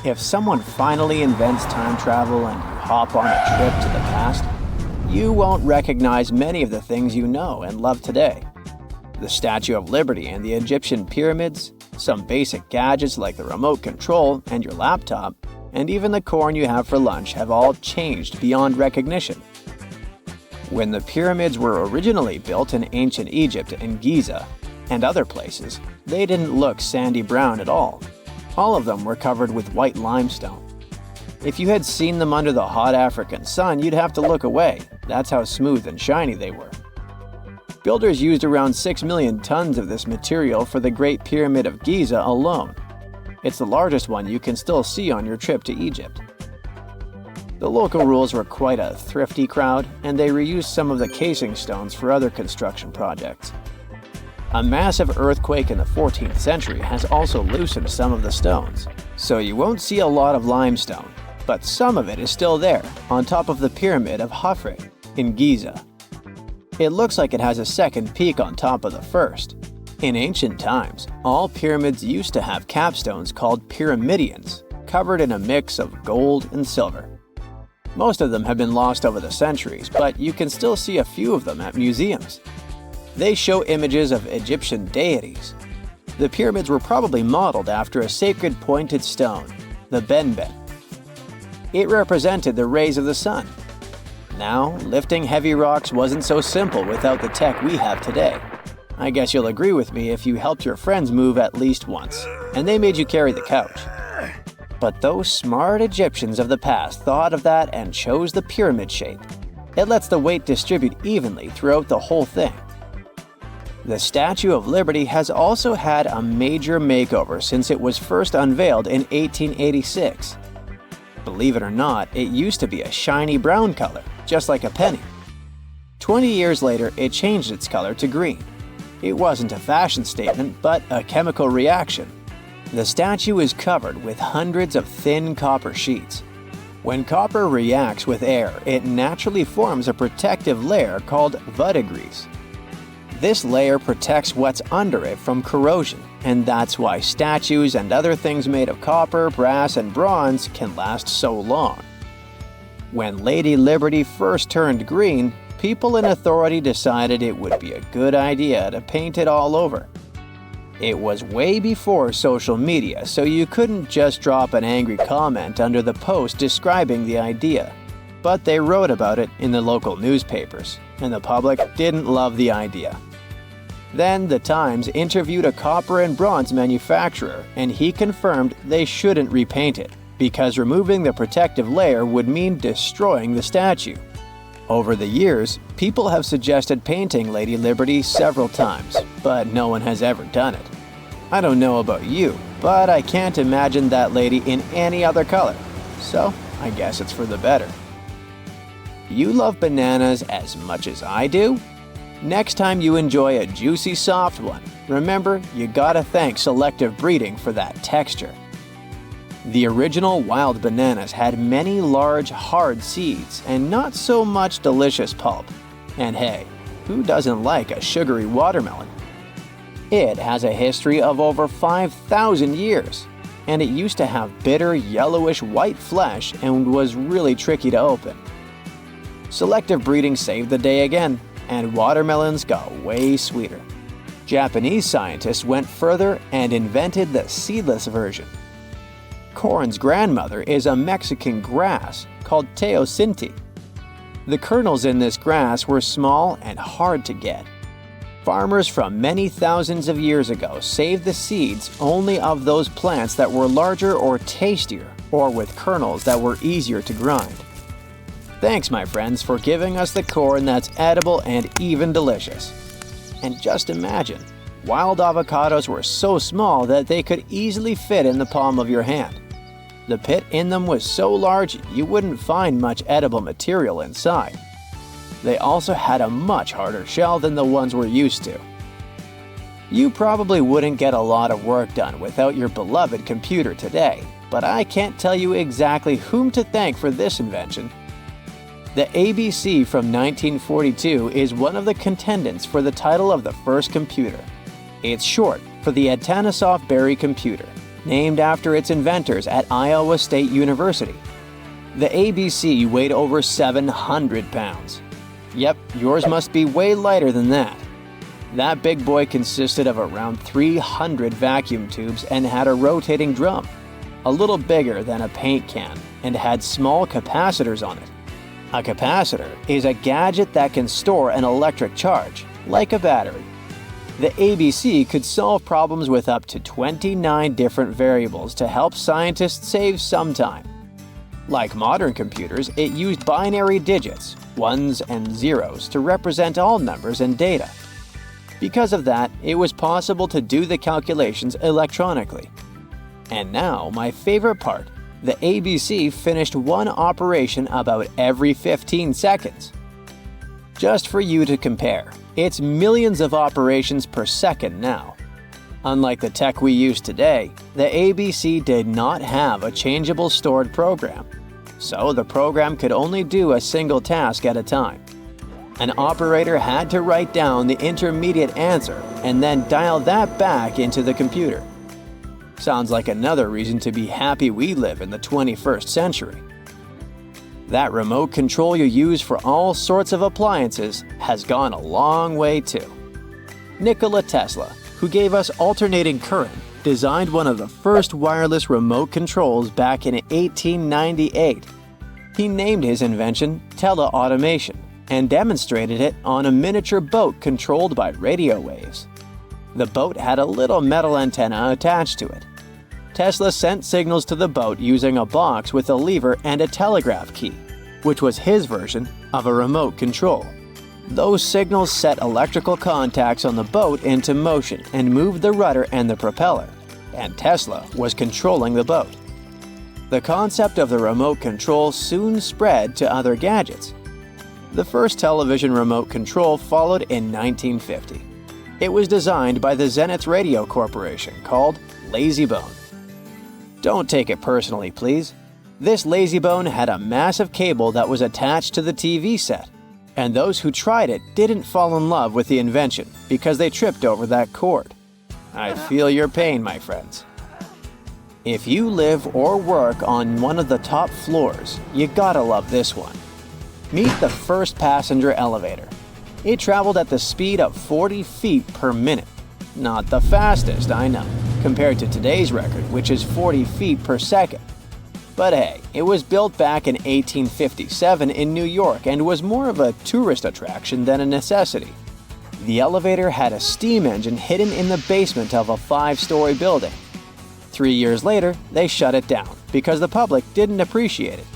If someone finally invents time travel and you hop on a trip to the past, you won't recognize many of the things you know and love today. The Statue of Liberty and the Egyptian pyramids, some basic gadgets like the remote control and your laptop, and even the corn you have for lunch have all changed beyond recognition. When the pyramids were originally built in ancient Egypt and Giza and other places, they didn't look sandy brown at all. All of them were covered with white limestone. If you had seen them under the hot African sun, you'd have to look away. That's how smooth and shiny they were. Builders used around 6 million tons of this material for the Great Pyramid of Giza alone. It's the largest one you can still see on your trip to Egypt. The local rules were quite a thrifty crowd, and they reused some of the casing stones for other construction projects. A massive earthquake in the 14th century has also loosened some of the stones, so you won't see a lot of limestone, but some of it is still there, on top of the Pyramid of Khafre in Giza. It looks like it has a second peak on top of the first. In ancient times, all pyramids used to have capstones called pyramidions, covered in a mix of gold and silver. Most of them have been lost over the centuries, but you can still see a few of them at museums. They show images of Egyptian deities. The pyramids were probably modeled after a sacred pointed stone, the benben. It represented the rays of the sun. Now, lifting heavy rocks wasn't so simple without the tech we have today. I guess you'll agree with me if you helped your friends move at least once, and they made you carry the couch. But those smart Egyptians of the past thought of that and chose the pyramid shape. It lets the weight distribute evenly throughout the whole thing. The Statue of Liberty has also had a major makeover since it was first unveiled in 1886. Believe it or not, it used to be a shiny brown color, just like a penny. 20 years later, it changed its color to green. It wasn't a fashion statement, but a chemical reaction. The statue is covered with hundreds of thin copper sheets. When copper reacts with air, it naturally forms a protective layer called verdigris. This layer protects what's under it from corrosion, and that's why statues and other things made of copper, brass, and bronze can last so long. When Lady Liberty first turned green, people in authority decided it would be a good idea to paint it all over. It was way before social media, so you couldn't just drop an angry comment under the post describing the idea. But they wrote about it in the local newspapers, and the public didn't love the idea. Then the Times interviewed a copper and bronze manufacturer, and he confirmed they shouldn't repaint it, because removing the protective layer would mean destroying the statue. Over the years, people have suggested painting Lady Liberty several times, but no one has ever done it. I don't know about you, but I can't imagine that lady in any other color, so I guess it's for the better. You love bananas as much as I do? Next time you enjoy a juicy soft one, remember you gotta thank selective breeding for that texture. The original wild bananas had many large, hard seeds and not so much delicious pulp. And hey, who doesn't like a sugary watermelon? It has a history of over 5,000 years, and it used to have bitter, yellowish white flesh and was really tricky to open. Selective breeding saved the day again, and watermelons got way sweeter. Japanese scientists went further and invented the seedless version. Corn's grandmother is a Mexican grass called teosinte. The kernels in this grass were small and hard to get. Farmers from many thousands of years ago saved the seeds only of those plants that were larger or tastier, or with kernels that were easier to grind. Thanks, my friends, for giving us the corn that's edible and even delicious. And just imagine, wild avocados were so small that they could easily fit in the palm of your hand. The pit in them was so large you wouldn't find much edible material inside. They also had a much harder shell than the ones we're used to. You probably wouldn't get a lot of work done without your beloved computer today, but I can't tell you exactly whom to thank for this invention. The ABC from 1942 is one of the contendants for the title of the first computer. It's short for the Atanasoff Berry computer, named after its inventors at Iowa State University. The ABC weighed over 700 pounds. Yep, yours must be way lighter than that. That big boy consisted of around 300 vacuum tubes and had a rotating drum, a little bigger than a paint can, and had small capacitors on it. A capacitor is a gadget that can store an electric charge, like a battery. The ABC could solve problems with up to 29 different variables to help scientists save some time. Like modern computers, it used binary digits, ones and zeros, to represent all numbers and data. Because of that, it was possible to do the calculations electronically. And now, my favorite part, the ABC finished one operation about every 15 seconds. Just for you to compare, it's millions of operations per second now. Unlike the tech we use today, the ABC did not have a changeable stored program, so the program could only do a single task at a time. An operator had to write down the intermediate answer and then dial that back into the computer. Sounds like another reason to be happy we live in the 21st century. That remote control you use for all sorts of appliances has gone a long way too. Nikola Tesla, who gave us alternating current, designed one of the first wireless remote controls back in 1898. He named his invention teleautomation and demonstrated it on a miniature boat controlled by radio waves. The boat had a little metal antenna attached to it. Tesla sent signals to the boat using a box with a lever and a telegraph key, which was his version of a remote control. Those signals set electrical contacts on the boat into motion and moved the rudder and the propeller, and Tesla was controlling the boat. The concept of the remote control soon spread to other gadgets. The first television remote control followed in 1950. It was designed by the Zenith Radio Corporation, called LazyBone. Don't take it personally, please. This LazyBone had a massive cable that was attached to the TV set, and those who tried it didn't fall in love with the invention because they tripped over that cord. I feel your pain, my friends. If you live or work on one of the top floors, you gotta love this one. Meet the first passenger elevator. It traveled at the speed of 40 feet per minute. Not the fastest, I know, compared to today's record, which is 40 feet per second. But hey, it was built back in 1857 in New York and was more of a tourist attraction than a necessity. The elevator had a steam engine hidden in the basement of a 5-story building. 3 years later, they shut it down because the public didn't appreciate it.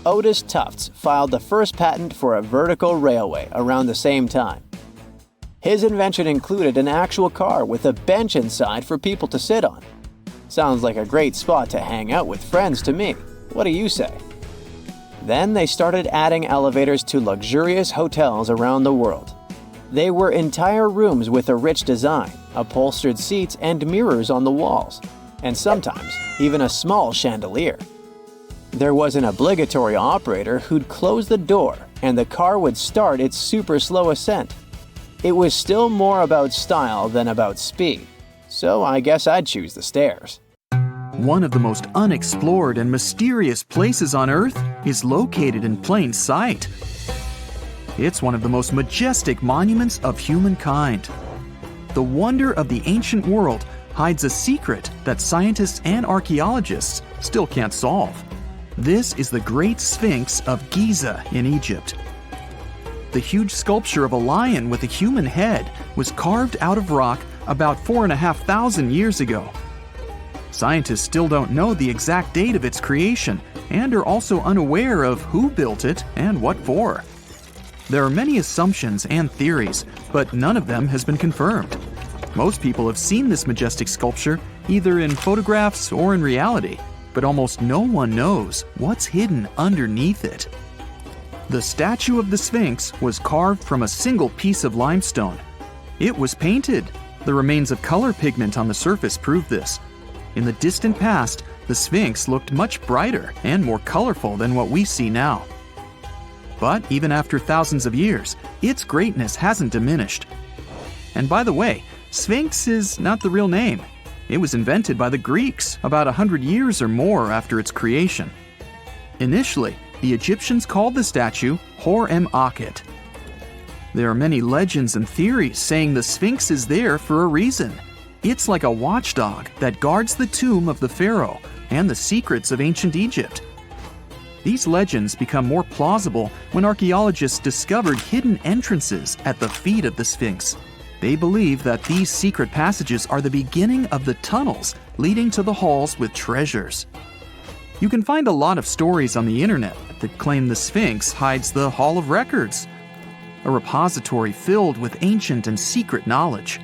Otis Tufts filed the first patent for a vertical railway around the same time. His invention included an actual car with a bench inside for people to sit on. Sounds like a great spot to hang out with friends to me. What do you say? Then they started adding elevators to luxurious hotels around the world. They were entire rooms with a rich design, upholstered seats and mirrors on the walls, and sometimes even a small chandelier. There was an obligatory operator who'd close the door and the car would start its super slow ascent. It was still more about style than about speed, so I guess I'd choose the stairs. One of the most unexplored and mysterious places on Earth is located in plain sight. It's one of the most majestic monuments of humankind. The wonder of the ancient world hides a secret that scientists and archaeologists still can't solve. This is the Great Sphinx of Giza in Egypt. The huge sculpture of a lion with a human head was carved out of rock about 4,500 years ago. Scientists still don't know the exact date of its creation and are also unaware of who built it and what for. There are many assumptions and theories, but none of them has been confirmed. Most people have seen this majestic sculpture either in photographs or in reality, but almost no one knows what's hidden underneath it. The statue of the Sphinx was carved from a single piece of limestone. It was painted. The remains of color pigment on the surface prove this. In the distant past, the Sphinx looked much brighter and more colorful than what we see now. But even after thousands of years, its greatness hasn't diminished. And by the way, Sphinx is not the real name. It was invented by the Greeks about 100 years or more after its creation. Initially, the Egyptians called the statue Hor-em-Akhet. There are many legends and theories saying the Sphinx is there for a reason. It's like a watchdog that guards the tomb of the pharaoh and the secrets of ancient Egypt. These legends become more plausible when archaeologists discovered hidden entrances at the feet of the Sphinx. They believe that these secret passages are the beginning of the tunnels leading to the halls with treasures. You can find a lot of stories on the internet that claim the Sphinx hides the Hall of Records, a repository filled with ancient and secret knowledge.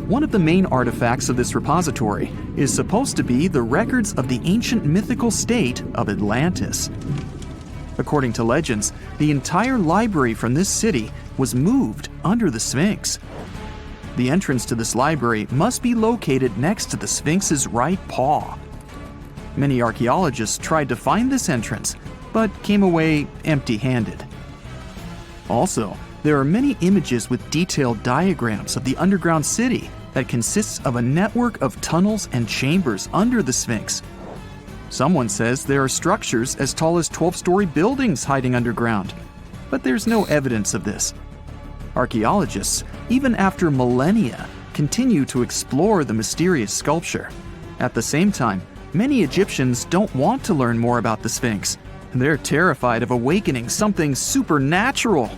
One of the main artifacts of this repository is supposed to be the records of the ancient mythical state of Atlantis. According to legends, the entire library from this city was moved under the Sphinx. The entrance to this library must be located next to the Sphinx's right paw. Many archaeologists tried to find this entrance, but came away empty-handed. Also, there are many images with detailed diagrams of the underground city that consists of a network of tunnels and chambers under the Sphinx. Someone says there are structures as tall as 12-story buildings hiding underground, but there's no evidence of this. Archaeologists, even after millennia, continue to explore the mysterious sculpture. At the same time, many Egyptians don't want to learn more about the Sphinx. They're terrified of awakening something supernatural.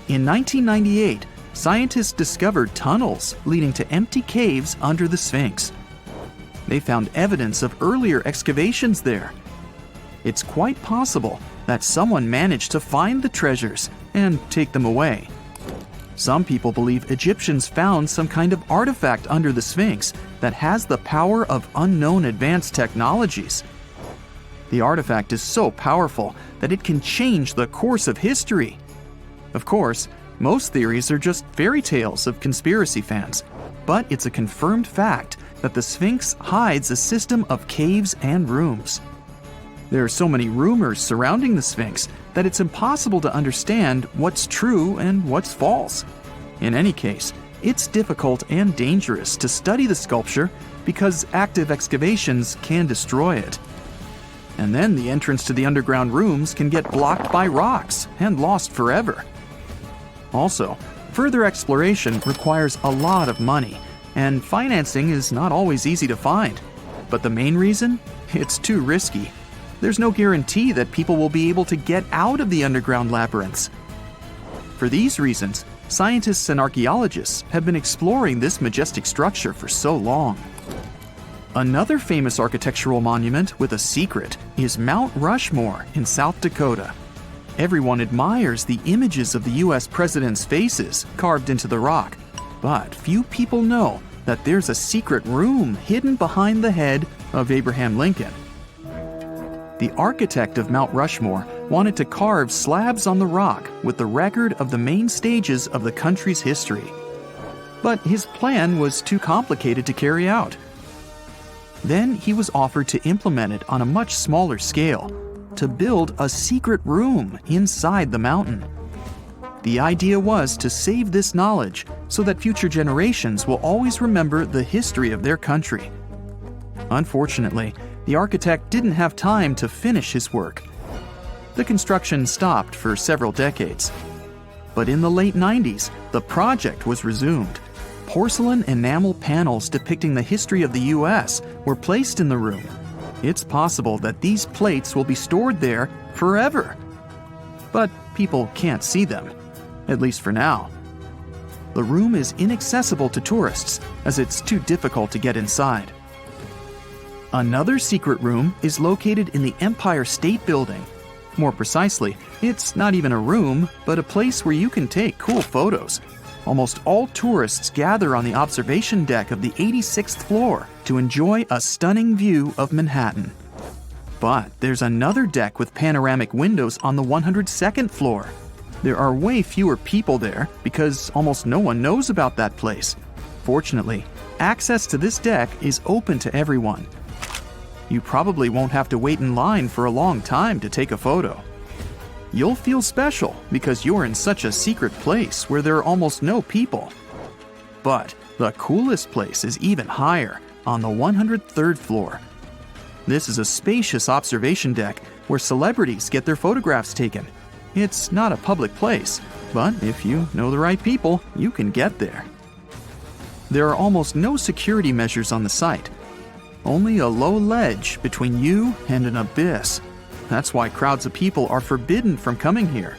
In 1998, scientists discovered tunnels leading to empty caves under the Sphinx. They found evidence of earlier excavations there. It's quite possible that someone managed to find the treasures and take them away. Some people believe Egyptians found some kind of artifact under the Sphinx that has the power of unknown advanced technologies. The artifact is so powerful that it can change the course of history. Of course, most theories are just fairy tales of conspiracy fans, but it's a confirmed fact that the Sphinx hides a system of caves and rooms. There are so many rumors surrounding the Sphinx that it's impossible to understand what's true and what's false. In any case, it's difficult and dangerous to study the sculpture because active excavations can destroy it. And then the entrance to the underground rooms can get blocked by rocks and lost forever. Also, further exploration requires a lot of money, and financing is not always easy to find. But the main reason? It's too risky. There's no guarantee that people will be able to get out of the underground labyrinths. For these reasons, scientists and archaeologists have been exploring this majestic structure for so long. Another famous architectural monument with a secret is Mount Rushmore in South Dakota. Everyone admires the images of the U.S. presidents' faces carved into the rock, but few people know that there's a secret room hidden behind the head of Abraham Lincoln. The architect of Mount Rushmore wanted to carve slabs on the rock with the record of the main stages of the country's history. But his plan was too complicated to carry out. Then he was offered to implement it on a much smaller scale, to build a secret room inside the mountain. The idea was to save this knowledge so that future generations will always remember the history of their country. Unfortunately, the architect didn't have time to finish his work. The construction stopped for several decades. But in the late 90s, the project was resumed. Porcelain enamel panels depicting the history of the U.S. were placed in the room. It's possible that these plates will be stored there forever. But people can't see them, at least for now. The room is inaccessible to tourists as it's too difficult to get inside. Another secret room is located in the Empire State Building. More precisely, it's not even a room, but a place where you can take cool photos. Almost all tourists gather on the observation deck of the 86th floor to enjoy a stunning view of Manhattan. But there's another deck with panoramic windows on the 102nd floor. There are way fewer people there because almost no one knows about that place. Fortunately, access to this deck is open to everyone. You probably won't have to wait in line for a long time to take a photo. You'll feel special because you're in such a secret place where there are almost no people. But The coolest place is even higher, on the 103rd floor. This is a spacious observation deck where celebrities get their photographs taken. It's not a public place, but if you know the right people, you can get there. There are almost no security measures on the site. Only a low ledge between you and an abyss. That's why crowds of people are forbidden from coming here.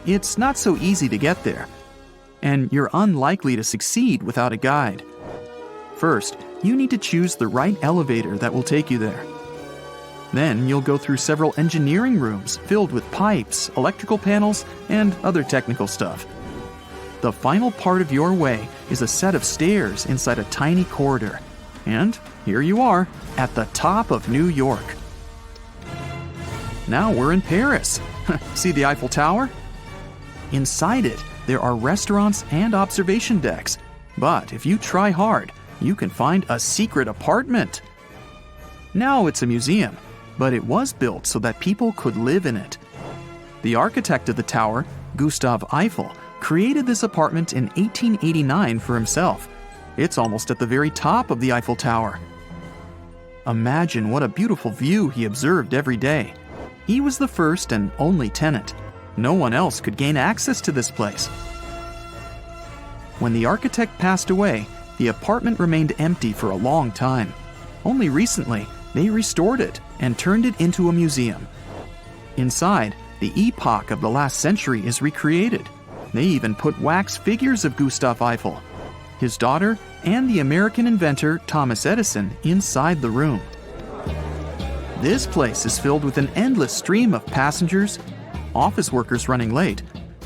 It's not so easy to get there, and you're unlikely to succeed without a guide. First, you need to choose the right elevator that will take you there. Then you'll go through several engineering rooms filled with pipes, electrical panels, and other technical stuff. The final part of your way is a set of stairs inside a tiny corridor. And here you are, at the top of New York. Now we're in Paris. See the Eiffel Tower? Inside it, there are restaurants and observation decks. But if you try hard, you can find a secret apartment. Now it's a museum, but it was built so that people could live in it. The architect of the tower, Gustav Eiffel, created this apartment in 1889 for himself. It's almost at the very top of the Eiffel Tower. Imagine what a beautiful view he observed every day. He was the first and only tenant. No one else could gain access to this place. When the architect passed away, the apartment remained empty for a long time. Only recently, they restored it and turned it into a museum. Inside, the epoch of the last century is recreated. They even put wax figures of Gustav Eiffel, his daughter, and the American inventor Thomas Edison inside the room. This place is filled with an endless stream of passengers, office workers running late,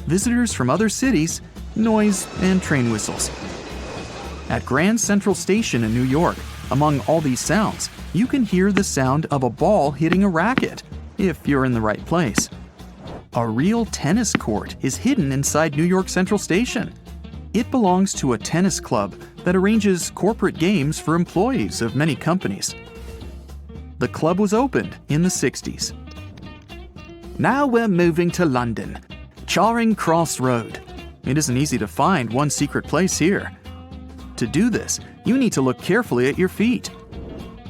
visitors from other cities, noise, and train whistles. At Grand Central Station in New York, among all these sounds, you can hear the sound of a ball hitting a racket, if you're in the right place. A real tennis court is hidden inside New York Central Station. It belongs to a tennis club that arranges corporate games for employees of many companies. The club was opened in the 60s. Now we're moving to London, Charing Cross Road. It isn't easy to find one secret place here. To do this, you need to look carefully at your feet.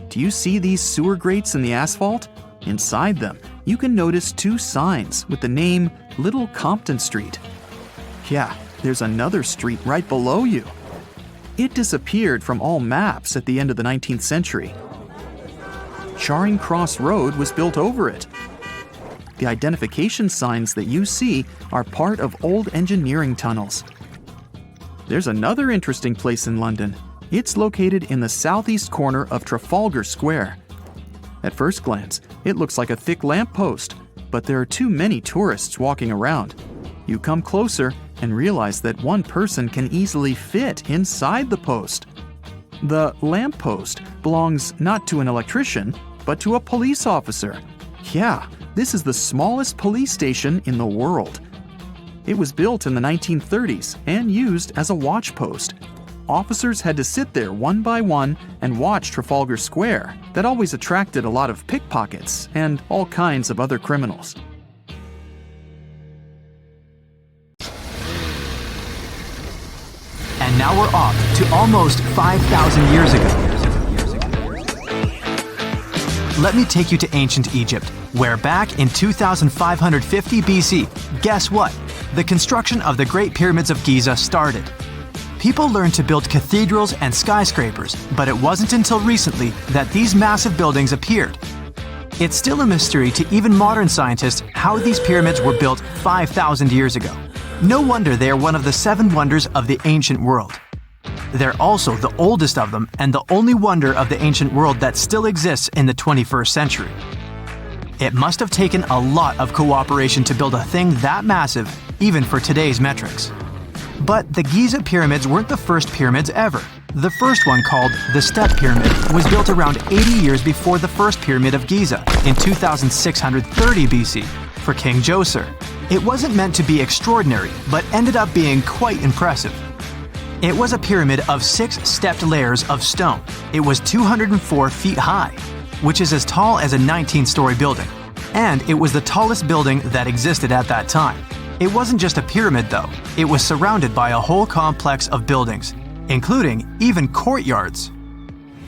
Do you see these sewer grates in the asphalt? Inside them, you can notice two signs with the name Little Compton Street. Yeah, there's another street right below you. It disappeared from all maps at the end of the 19th century. Charing Cross Road was built over it. The identification signs that you see are part of old engineering tunnels. There's another interesting place in London. It's located in the southeast corner of Trafalgar Square. At first glance, it looks like a thick lamppost, but there are too many tourists walking around. You come closer and realize that one person can easily fit inside the post. The lamppost belongs not to an electrician, but to a police officer. Yeah, this is the smallest police station in the world. It was built in the 1930s and used as a watch post. Officers had to sit there one by one and watch Trafalgar Square. That always attracted a lot of pickpockets and all kinds of other criminals. And now we're off to almost 5,000 years ago. Let me take you to ancient Egypt, where back in 2550 BC, guess what? The construction of the Great Pyramids of Giza started. People learned to build cathedrals and skyscrapers, but it wasn't until recently that these massive buildings appeared. It's still a mystery to even modern scientists how these pyramids were built 5,000 years ago. No wonder they are one of the 7 wonders of the ancient world. They're also the oldest of them and the only wonder of the ancient world that still exists in the 21st century. It must have taken a lot of cooperation to build a thing that massive, even for today's metrics. But the Giza pyramids weren't the first pyramids ever. The first one, called the Step Pyramid, was built around 80 years before the first pyramid of Giza in 2630 BC for King Djoser. It wasn't meant to be extraordinary, but ended up being quite impressive. It was a pyramid of 6 stepped layers of stone. It was 204 feet high, which is as tall as a 19-story building. And it was the tallest building that existed at that time. It wasn't just a pyramid though, it was surrounded by a whole complex of buildings. including even courtyards.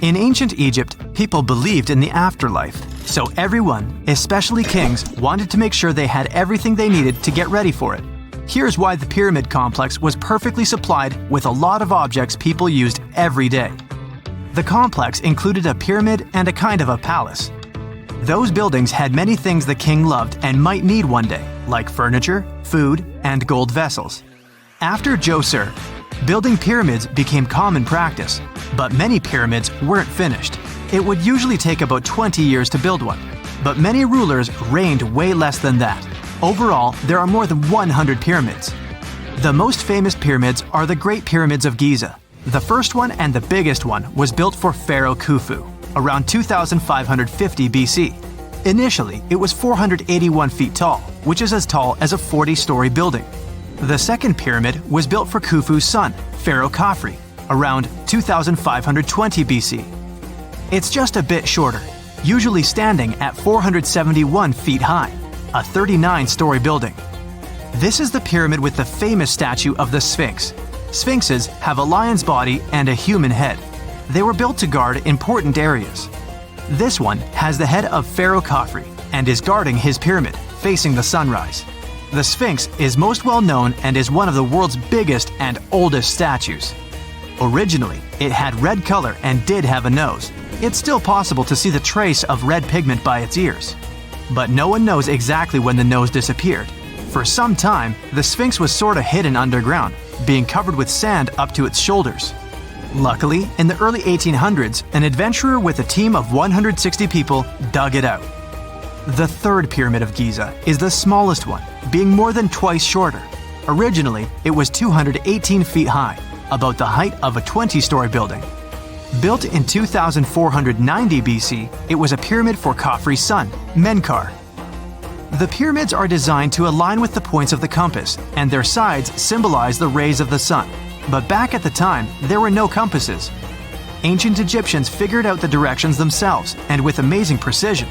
In ancient Egypt, people believed in the afterlife, so everyone, especially kings, wanted to make sure they had everything they needed to get ready for it. Here's why the pyramid complex was perfectly supplied with a lot of objects people used every day. The complex included a pyramid and a kind of a palace. Those buildings had many things the king loved and might need one day, like furniture, food, and gold vessels. After Djoser, building pyramids became common practice, but many pyramids weren't finished. It would usually take about 20 years to build one, but many rulers reigned way less than that. Overall, there are more than 100 pyramids. The most famous pyramids are the Great Pyramids of Giza. The first one and the biggest one was built for Pharaoh Khufu, around 2550 BC. Initially, it was 481 feet tall, which is as tall as a 40-story building. The second pyramid was built for Khufu's son, Pharaoh Khafre, around 2520 BC. It's just a bit shorter, usually standing at 471 feet high, a 39-story building. This is the pyramid with the famous statue of the Sphinx. Sphinxes have a lion's body and a human head. They were built to guard important areas. This one has the head of Pharaoh Khafre and is guarding his pyramid, facing the sunrise. The Sphinx is most well known and is one of the world's biggest and oldest statues. Originally, it had red color and did have a nose. It's still possible to see the trace of red pigment by its ears. But no one knows exactly when the nose disappeared. For some time, the Sphinx was sort of hidden underground, being covered with sand up to its shoulders. Luckily, in the early 1800s, an adventurer with a team of 160 people dug it out. The third pyramid of Giza is the smallest one, being more than twice shorter. Originally, it was 218 feet high, about the height of a 20-story building. Built in 2490 BC, it was a pyramid for Khafre's son, Menkaure. The pyramids are designed to align with the points of the compass, and their sides symbolize the rays of the sun. But back at the time, there were no compasses. Ancient Egyptians figured out the directions themselves, and with amazing precision.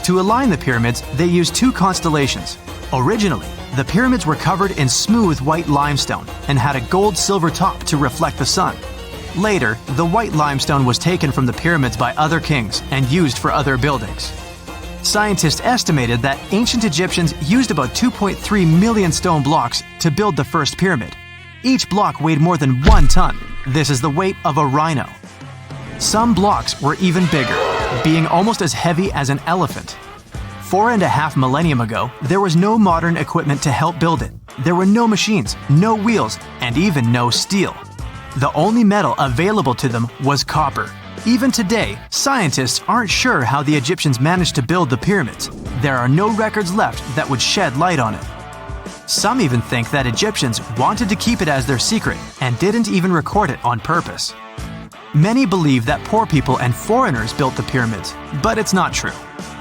To align the pyramids, they used two constellations. Originally, the pyramids were covered in smooth white limestone and had a gold-silver top to reflect the sun. Later, the white limestone was taken from the pyramids by other kings and used for other buildings. Scientists estimated that ancient Egyptians used about 2.3 million stone blocks to build the first pyramid. Each block weighed more than 1 ton. This is the weight of a rhino. Some blocks were even bigger, being almost as heavy as an elephant. 4.5 millennia ago, there was no modern equipment to help build it. There were no machines, no wheels, and even no steel. The only metal available to them was copper. Even today, scientists aren't sure how the Egyptians managed to build the pyramids. There are no records left that would shed light on it. Some even think that Egyptians wanted to keep it as their secret and didn't even record it on purpose. Many believe that poor people and foreigners built the pyramids, but it's not true.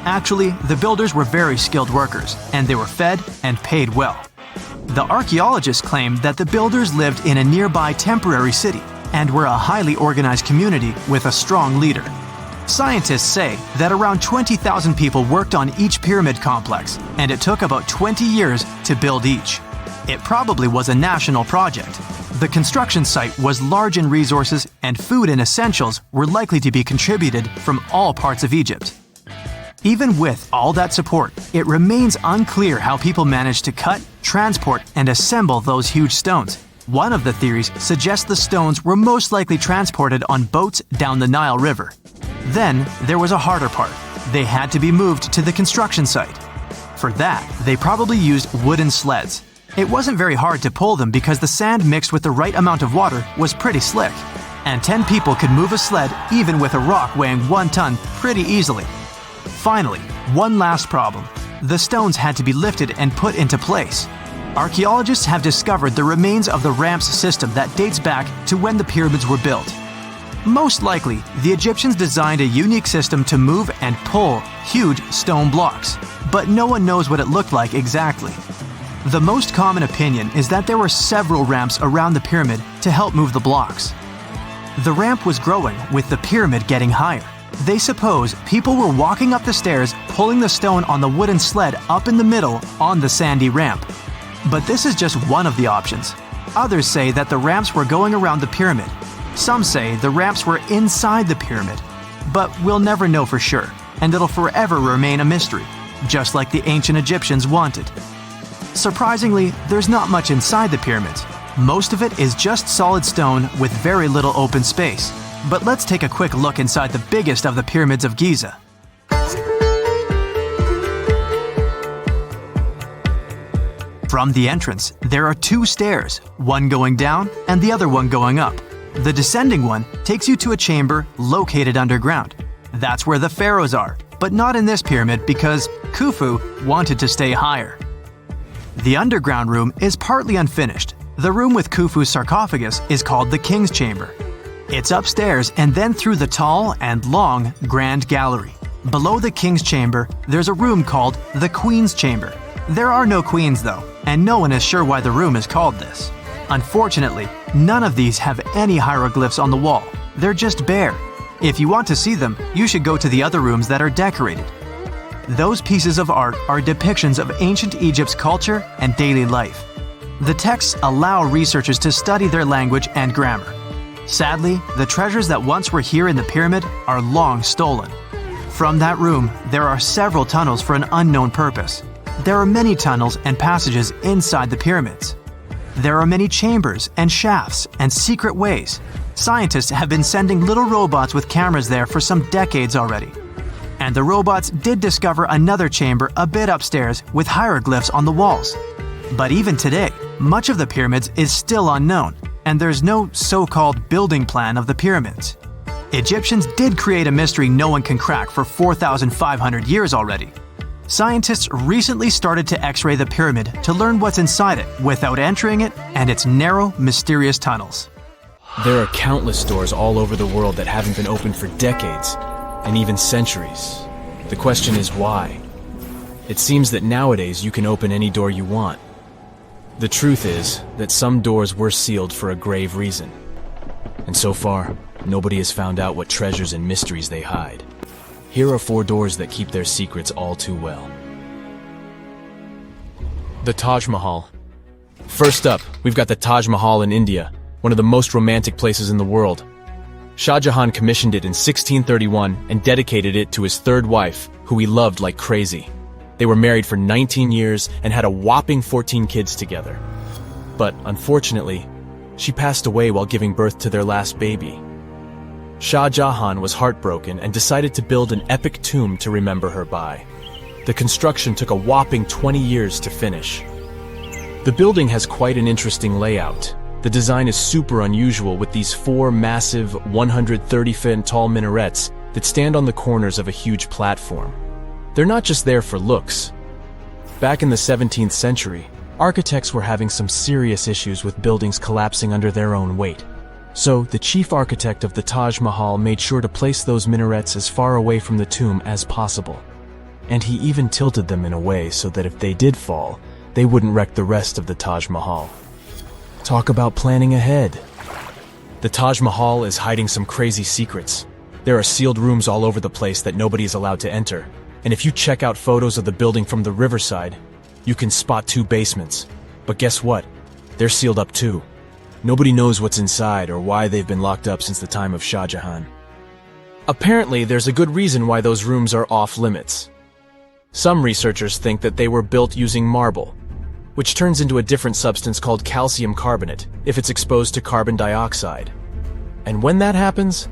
Actually, the builders were very skilled workers, and they were fed and paid well. The archaeologists claim that the builders lived in a nearby temporary city and were a highly organized community with a strong leader. Scientists say that around 20,000 people worked on each pyramid complex, and it took about 20 years to build each. It probably was a national project. The construction site was large in resources, and food and essentials were likely to be contributed from all parts of Egypt. Even with all that support, it remains unclear how people managed to cut, transport, and assemble those huge stones. One of the theories suggests the stones were most likely transported on boats down the Nile River. Then, there was a harder part. They had to be moved to the construction site. For that, they probably used wooden sleds. It wasn't very hard to pull them because the sand mixed with the right amount of water was pretty slick. And 10 people could move a sled even with a rock weighing 1 ton pretty easily. Finally, one last problem. The stones had to be lifted and put into place. Archaeologists have discovered the remains of the ramps system that dates back to when the pyramids were built. Most likely, the Egyptians designed a unique system to move and pull huge stone blocks, but no one knows what it looked like exactly. The most common opinion is that there were several ramps around the pyramid to help move the blocks. The ramp was growing with the pyramid getting higher. They suppose people were walking up the stairs, pulling the stone on the wooden sled up in the middle on the sandy ramp. But this is just one of the options. Others say that the ramps were going around the pyramid. Some say the ramps were inside the pyramid. But we'll never know for sure, and it'll forever remain a mystery, just like the ancient Egyptians wanted. Surprisingly, there's not much inside the pyramids. Most of it is just solid stone with very little open space. But let's take a quick look inside the biggest of the pyramids of Giza. From the entrance, there are two stairs, one going down and the other one going up. The descending one takes you to a chamber located underground. That's where the pharaohs are, but not in this pyramid because Khufu wanted to stay higher. The underground room is partly unfinished. The room with Khufu's sarcophagus is called the King's Chamber. It's upstairs and then through the tall and long Grand Gallery. Below the King's Chamber, there's a room called the Queen's Chamber. There are no queens though, and no one is sure why the room is called this. Unfortunately, none of these have any hieroglyphs on the wall. They're just bare. If you want to see them, you should go to the other rooms that are decorated. Those pieces of art are depictions of ancient Egypt's culture and daily life. The texts allow researchers to study their language and grammar. Sadly, the treasures that once were here in the pyramid are long stolen. From that room, there are several tunnels for an unknown purpose. There are many tunnels and passages inside the pyramids. There are many chambers and shafts and secret ways. Scientists have been sending little robots with cameras there for some decades already. And the robots did discover another chamber a bit upstairs with hieroglyphs on the walls. But even today, much of the pyramids is still unknown, and there's no so-called building plan of the pyramids. Egyptians did create a mystery no one can crack for 4,500 years already. Scientists recently started to X-ray the pyramid to learn what's inside it without entering it and its narrow, mysterious tunnels. There are countless doors all over the world that haven't been opened for decades, and even centuries. The question is why? It seems that nowadays you can open any door you want. The truth is that some doors were sealed for a grave reason. And so far, nobody has found out what treasures and mysteries they hide. Here are 4 doors that keep their secrets all too well. The Taj Mahal. First up, we've got the Taj Mahal in India, one of the most romantic places in the world. Shah Jahan commissioned it in 1631 and dedicated it to his third wife, who he loved like crazy. They were married for 19 years and had a whopping 14 kids together. But unfortunately, she passed away while giving birth to their last baby. Shah Jahan was heartbroken and decided to build an epic tomb to remember her by. The construction took a whopping 20 years to finish. The building has quite an interesting layout. The design is super unusual with these 4 massive 130-foot tall minarets that stand on the corners of a huge platform. They're not just there for looks. Back in the 17th century, architects were having some serious issues with buildings collapsing under their own weight. So, the chief architect of the Taj Mahal made sure to place those minarets as far away from the tomb as possible. And he even tilted them in a way so that if they did fall, they wouldn't wreck the rest of the Taj Mahal. Talk about planning ahead. The Taj Mahal is hiding some crazy secrets. There are sealed rooms all over the place that nobody is allowed to enter. And if you check out photos of the building from the riverside, you can spot 2 basements. But guess what? They're sealed up too. Nobody knows what's inside or why they've been locked up since the time of Shah Jahan. Apparently, there's a good reason why those rooms are off limits. Some researchers think that they were built using marble, which turns into a different substance called calcium carbonate if it's exposed to carbon dioxide. And when that happens,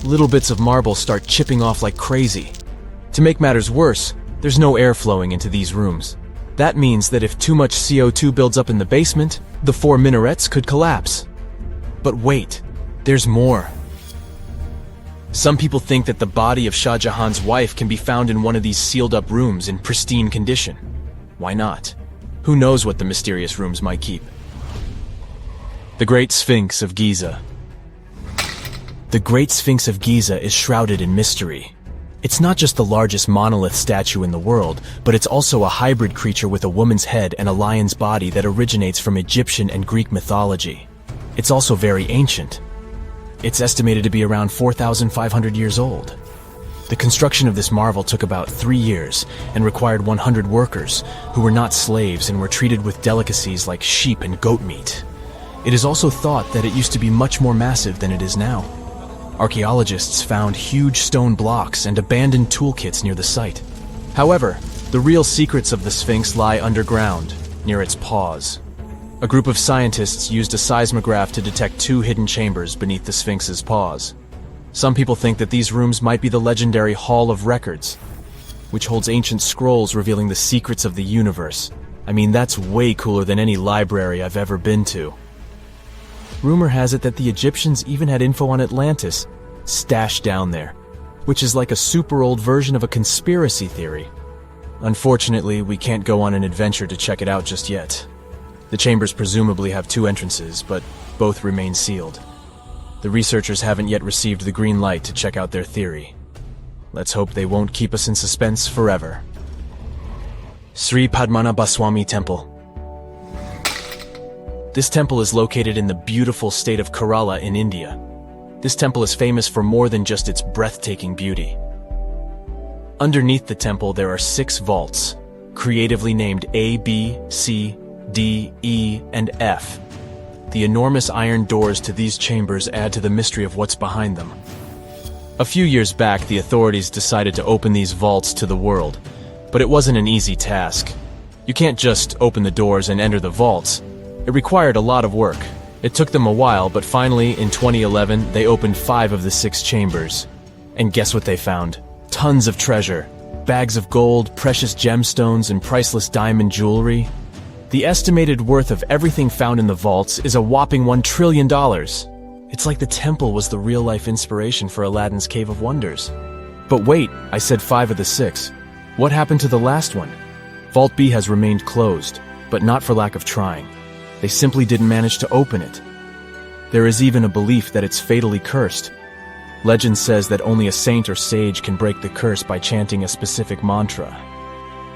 little bits of marble start chipping off like crazy. To make matters worse, there's no air flowing into these rooms. That means that if too much CO2 builds up in the basement, the 4 minarets could collapse. But wait, there's more. Some people think that the body of Shah Jahan's wife can be found in one of these sealed-up rooms in pristine condition. Why not? Who knows what the mysterious rooms might keep? The Great Sphinx of Giza. The Great Sphinx of Giza is shrouded in mystery. It's not just the largest monolith statue in the world, but it's also a hybrid creature with a woman's head and a lion's body that originates from Egyptian and Greek mythology. It's also very ancient. It's estimated to be around 4,500 years old. The construction of this marvel took about 3 years and required 100 workers who were not slaves and were treated with delicacies like sheep and goat meat. It is also thought that it used to be much more massive than it is now. Archaeologists found huge stone blocks and abandoned toolkits near the site. However, the real secrets of the Sphinx lie underground, near its paws. A group of scientists used a seismograph to detect 2 hidden chambers beneath the Sphinx's paws. Some people think that these rooms might be the legendary Hall of Records, which holds ancient scrolls revealing the secrets of the universe. I mean, that's way cooler than any library I've ever been to. Rumor has it that the Egyptians even had info on Atlantis stashed down there, which is like a super old version of a conspiracy theory. Unfortunately, we can't go on an adventure to check it out just yet. The chambers presumably have 2 entrances, but both remain sealed. The researchers haven't yet received the green light to check out their theory. Let's hope they won't keep us in suspense forever. Sri Padmanabhaswamy Temple. This temple is located in the beautiful state of Kerala in India. This temple is famous for more than just its breathtaking beauty. Underneath the temple there are 6 vaults, creatively named A, B, C, D, E, and F. The enormous iron doors to these chambers add to the mystery of what's behind them. A few years back, the authorities decided to open these vaults to the world, but it wasn't an easy task. You can't just open the doors and enter the vaults. It required a lot of work. It took them a while, but finally, in 2011, they opened 5 of the 6 chambers. And guess what they found? Tons of treasure. Bags of gold, precious gemstones, and priceless diamond jewelry. The estimated worth of everything found in the vaults is a whopping $1 trillion. It's like the temple was the real-life inspiration for Aladdin's Cave of Wonders. But wait, I said 5 of the 6. What happened to the last one? Vault B has remained closed, but not for lack of trying. They simply didn't manage to open it. There is even a belief that it's fatally cursed. Legend says that only a saint or sage can break the curse by chanting a specific mantra.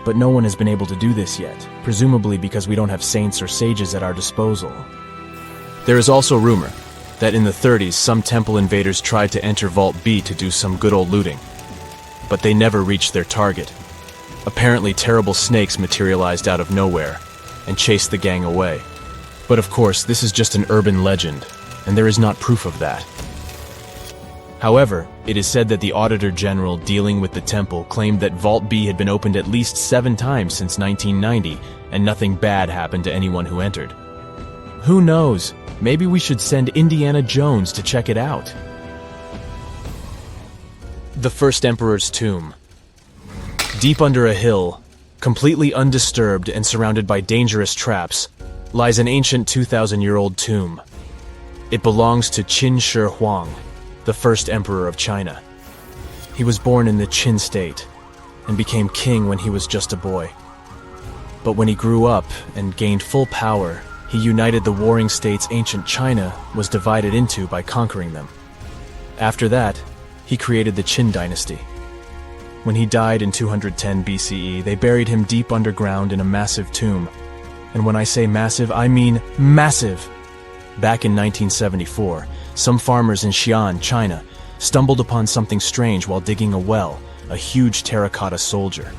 But no one has been able to do this yet, presumably because we don't have saints or sages at our disposal. There is also rumor that in the 30s some temple invaders tried to enter Vault B to do some good old looting. But they never reached their target. Apparently terrible snakes materialized out of nowhere and chased the gang away. But of course, this is just an urban legend, and there is not proof of that. However, it is said that the Auditor General dealing with the temple claimed that Vault B had been opened at least 7 times since 1990, and nothing bad happened to anyone who entered. Who knows? Maybe we should send Indiana Jones to check it out. The First Emperor's Tomb. Deep under a hill, completely undisturbed and surrounded by dangerous traps, lies an ancient 2,000-year-old tomb. It belongs to Qin Shi Huang, the first emperor of China. He was born in the Qin state and became king when he was just a boy. But when he grew up and gained full power, he united the warring states ancient China was divided into by conquering them. After that, he created the Qin dynasty. When he died in 210 BCE, they buried him deep underground in a massive tomb. And when I say massive, I mean massive! Back in 1974, some farmers in Xi'an, China, stumbled upon something strange while digging a well, a huge terracotta soldier.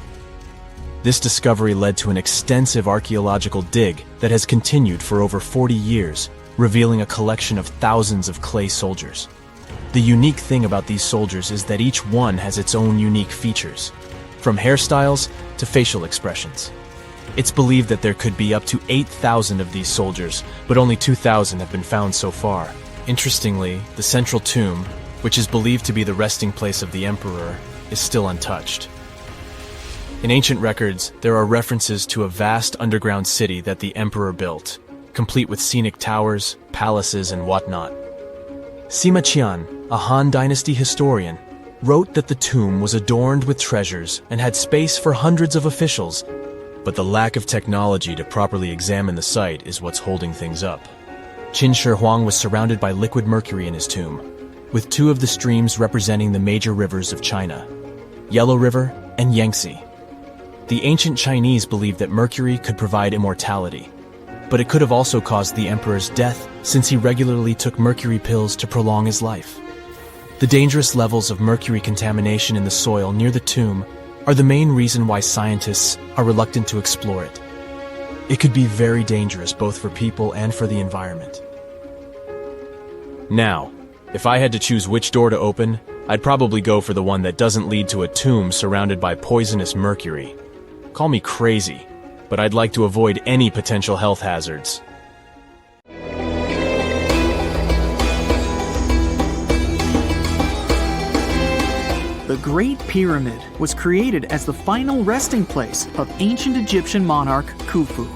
This discovery led to an extensive archaeological dig that has continued for over 40 years, revealing a collection of thousands of clay soldiers. The unique thing about these soldiers is that each one has its own unique features, from hairstyles to facial expressions. It's believed that there could be up to 8,000 of these soldiers, but only 2,000 have been found so far. Interestingly, the central tomb, which is believed to be the resting place of the emperor, is still untouched. In ancient records, there are references to a vast underground city that the emperor built, complete with scenic towers, palaces, and whatnot. Sima Qian, a Han Dynasty historian, wrote that the tomb was adorned with treasures and had space for hundreds of officials, but the lack of technology to properly examine the site is what's holding things up. Qin Shi Huang was surrounded by liquid mercury in his tomb, with 2 of the streams representing the major rivers of China, Yellow River and Yangtze. The ancient Chinese believed that mercury could provide immortality, but it could have also caused the emperor's death since he regularly took mercury pills to prolong his life. The dangerous levels of mercury contamination in the soil near the tomb are the main reason why scientists are reluctant to explore it. It could be very dangerous both for people and for the environment. Now, if I had to choose which door to open, I'd probably go for the one that doesn't lead to a tomb surrounded by poisonous mercury. Call me crazy, but I'd like to avoid any potential health hazards. The Great Pyramid was created as the final resting place of ancient Egyptian monarch Khufu.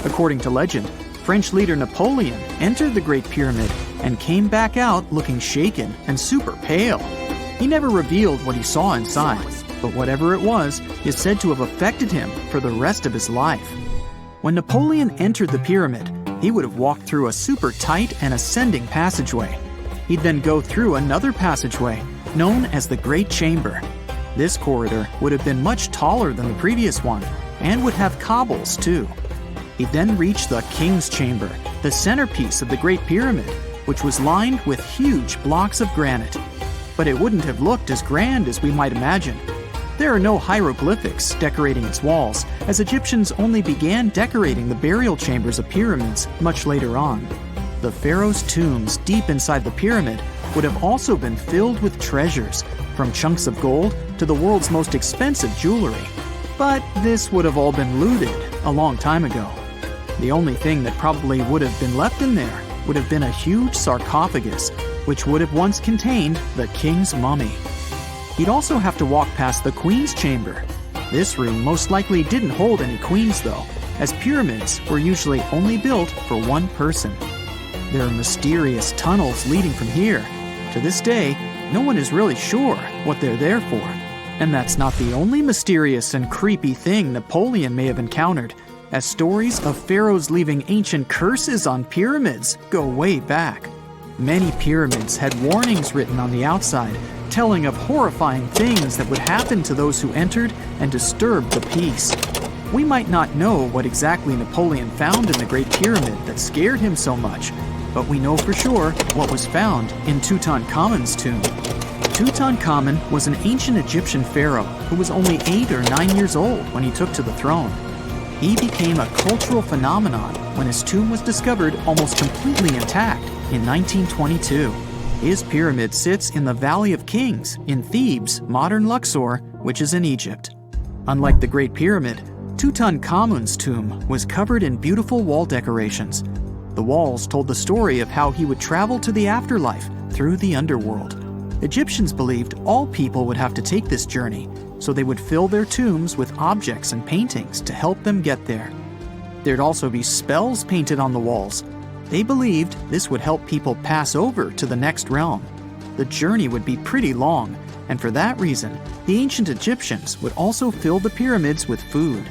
According to legend, French leader Napoleon entered the Great Pyramid and came back out looking shaken and super pale. He never revealed what he saw inside, but whatever it was is said to have affected him for the rest of his life. When Napoleon entered the pyramid, he would have walked through a super tight and ascending passageway. He'd then go through another passageway, known as the Great Chamber. This corridor would have been much taller than the previous one, and would have cobbles too. He'd then reach the King's Chamber, the centerpiece of the Great Pyramid, which was lined with huge blocks of granite. But it wouldn't have looked as grand as we might imagine. There are no hieroglyphics decorating its walls, as Egyptians only began decorating the burial chambers of pyramids much later on. The pharaoh's tombs deep inside the pyramid would have also been filled with treasures, from chunks of gold to the world's most expensive jewelry. But this would have all been looted a long time ago. The only thing that probably would have been left in there would have been a huge sarcophagus, which would have once contained the king's mummy. He'd also have to walk past the queen's chamber. This room most likely didn't hold any queens though, as pyramids were usually only built for one person. There are mysterious tunnels leading from here. To this day, no one is really sure what they're there for. And that's not the only mysterious and creepy thing Napoleon may have encountered, as stories of pharaohs leaving ancient curses on pyramids go way back. Many pyramids had warnings written on the outside, telling of horrifying things that would happen to those who entered and disturbed the peace. We might not know what exactly Napoleon found in the Great Pyramid that scared him so much, but we know for sure what was found in Tutankhamun's tomb. Tutankhamun was an ancient Egyptian pharaoh who was only 8 or 9 years old when he took to the throne. He became a cultural phenomenon when his tomb was discovered almost completely intact in 1922. His pyramid sits in the Valley of Kings in Thebes, modern Luxor, which is in Egypt. Unlike the Great Pyramid, Tutankhamun's tomb was covered in beautiful wall decorations. The walls told the story of how he would travel to the afterlife through the underworld. Egyptians believed all people would have to take this journey, so they would fill their tombs with objects and paintings to help them get there. There'd also be spells painted on the walls. They believed this would help people pass over to the next realm. The journey would be pretty long, and for that reason, the ancient Egyptians would also fill the pyramids with food.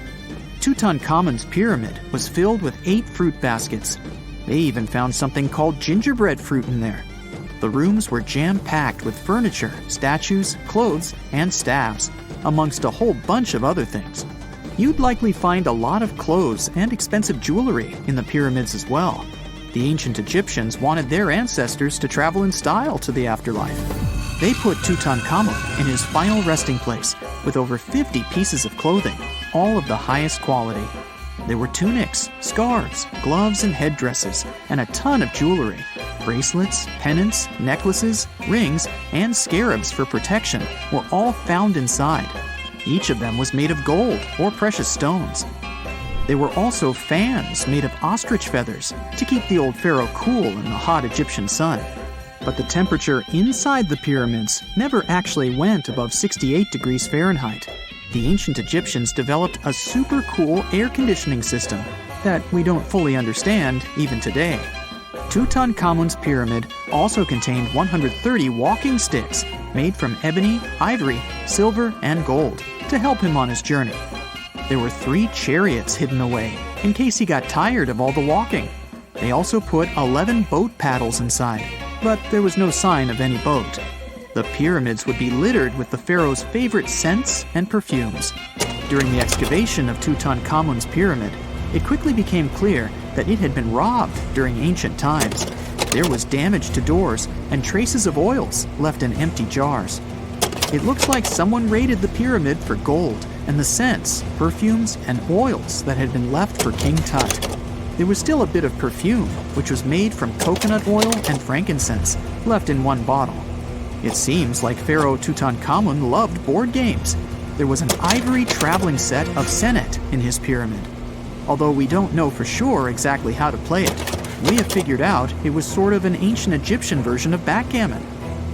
Tutankhamun's pyramid was filled with 8 fruit baskets. They even found something called gingerbread fruit in there. The rooms were jam-packed with furniture, statues, clothes, and staffs, amongst a whole bunch of other things. You'd likely find a lot of clothes and expensive jewelry in the pyramids as well. The ancient Egyptians wanted their ancestors to travel in style to the afterlife. They put Tutankhamun in his final resting place with over 50 pieces of clothing, all of the highest quality. There were tunics, scarves, gloves, and headdresses, and a ton of jewelry. Bracelets, pendants, necklaces, rings, and scarabs for protection were all found inside. Each of them was made of gold or precious stones. There were also fans made of ostrich feathers to keep the old pharaoh cool in the hot Egyptian sun. But the temperature inside the pyramids never actually went above 68 degrees Fahrenheit. The ancient Egyptians developed a super cool air conditioning system that we don't fully understand even today. Tutankhamun's pyramid also contained 130 walking sticks made from ebony, ivory, silver, and gold to help him on his journey. There were 3 chariots hidden away in case he got tired of all the walking. They also put 11 boat paddles inside, but there was no sign of any boat. The pyramids would be littered with the pharaoh's favorite scents and perfumes. During the excavation of Tutankhamun's pyramid, it quickly became clear that it had been robbed during ancient times. There was damage to doors and traces of oils left in empty jars. It looks like someone raided the pyramid for gold and the scents, perfumes, and oils that had been left for King Tut. There was still a bit of perfume, which was made from coconut oil and frankincense, left in one bottle. It seems like Pharaoh Tutankhamun loved board games. There was an ivory traveling set of senet in his pyramid. Although we don't know for sure exactly how to play it, we have figured out it was sort of an ancient Egyptian version of backgammon.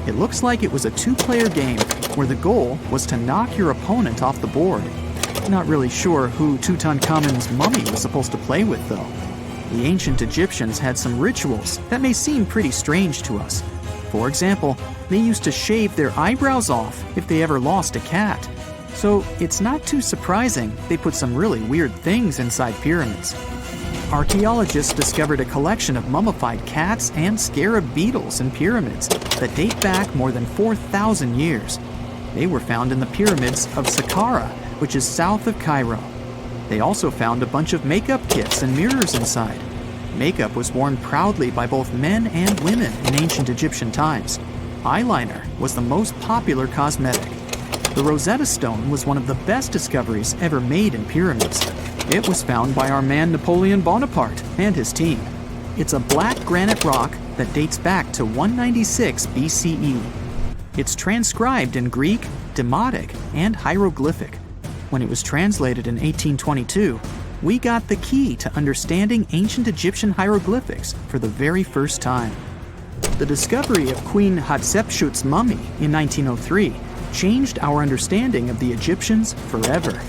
It looks like it was a two-player game where the goal was to knock your opponent off the board. Not really sure who Tutankhamun's mummy was supposed to play with, though. The ancient Egyptians had some rituals that may seem pretty strange to us. For example, they used to shave their eyebrows off if they ever lost a cat. So it's not too surprising they put some really weird things inside pyramids. Archaeologists discovered a collection of mummified cats and scarab beetles in pyramids that date back more than 4,000 years. They were found in the pyramids of Saqqara, which is south of Cairo. They also found a bunch of makeup kits and mirrors inside. Makeup was worn proudly by both men and women in ancient Egyptian times. Eyeliner was the most popular cosmetic. The Rosetta Stone was one of the best discoveries ever made in pyramids. It was found by our man Napoleon Bonaparte and his team. It's a black granite rock that dates back to 196 BCE. It's transcribed in Greek, Demotic, and hieroglyphic. When it was translated in 1822, we got the key to understanding ancient Egyptian hieroglyphics for the very first time. The discovery of Queen Hatshepsut's mummy in 1903 changed our understanding of the Egyptians forever.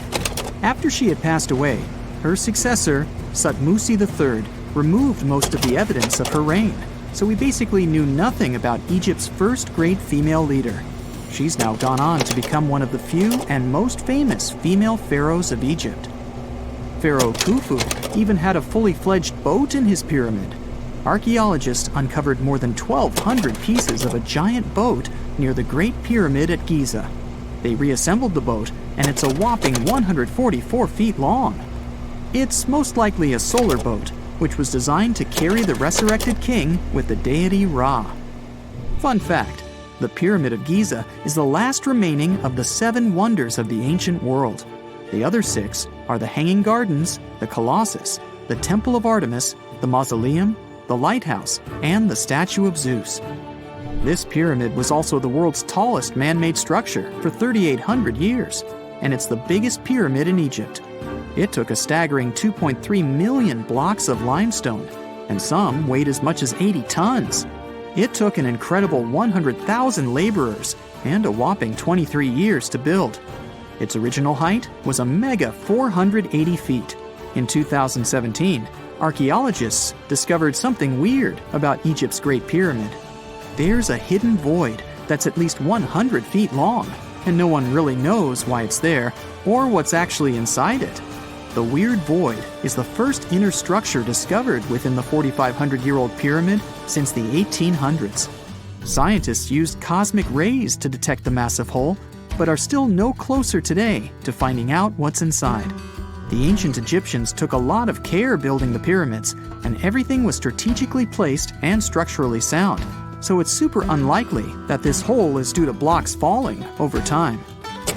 After she had passed away, her successor, Thutmose III, removed most of the evidence of her reign, so we basically knew nothing about Egypt's first great female leader. She's now gone on to become one of the few and most famous female pharaohs of Egypt. Pharaoh Khufu even had a fully fledged boat in his pyramid. Archaeologists uncovered more than 1,200 pieces of a giant boat near the Great Pyramid at Giza. They reassembled the boat, and it's a whopping 144 feet long. It's most likely a solar boat, which was designed to carry the resurrected king with the deity Ra. Fun fact, the Pyramid of Giza is the last remaining of the 7 wonders of the ancient world. The other 6 are the Hanging Gardens, the Colossus, the Temple of Artemis, the Mausoleum, the Lighthouse, and the Statue of Zeus. This pyramid was also the world's tallest man-made structure for 3,800 years, and it's the biggest pyramid in Egypt. It took a staggering 2.3 million blocks of limestone, and some weighed as much as 80 tons. It took an incredible 100,000 laborers and a whopping 23 years to build. Its original height was a mega 480 feet. In 2017, archaeologists discovered something weird about Egypt's Great Pyramid. There's a hidden void that's at least 100 feet long, and no one really knows why it's there or what's actually inside it. The weird void is the first inner structure discovered within the 4,500-year-old pyramid since the 1800s. Scientists used cosmic rays to detect the massive hole, but are still no closer today to finding out what's inside. The ancient Egyptians took a lot of care building the pyramids, and everything was strategically placed and structurally sound, so it's super unlikely that this hole is due to blocks falling over time.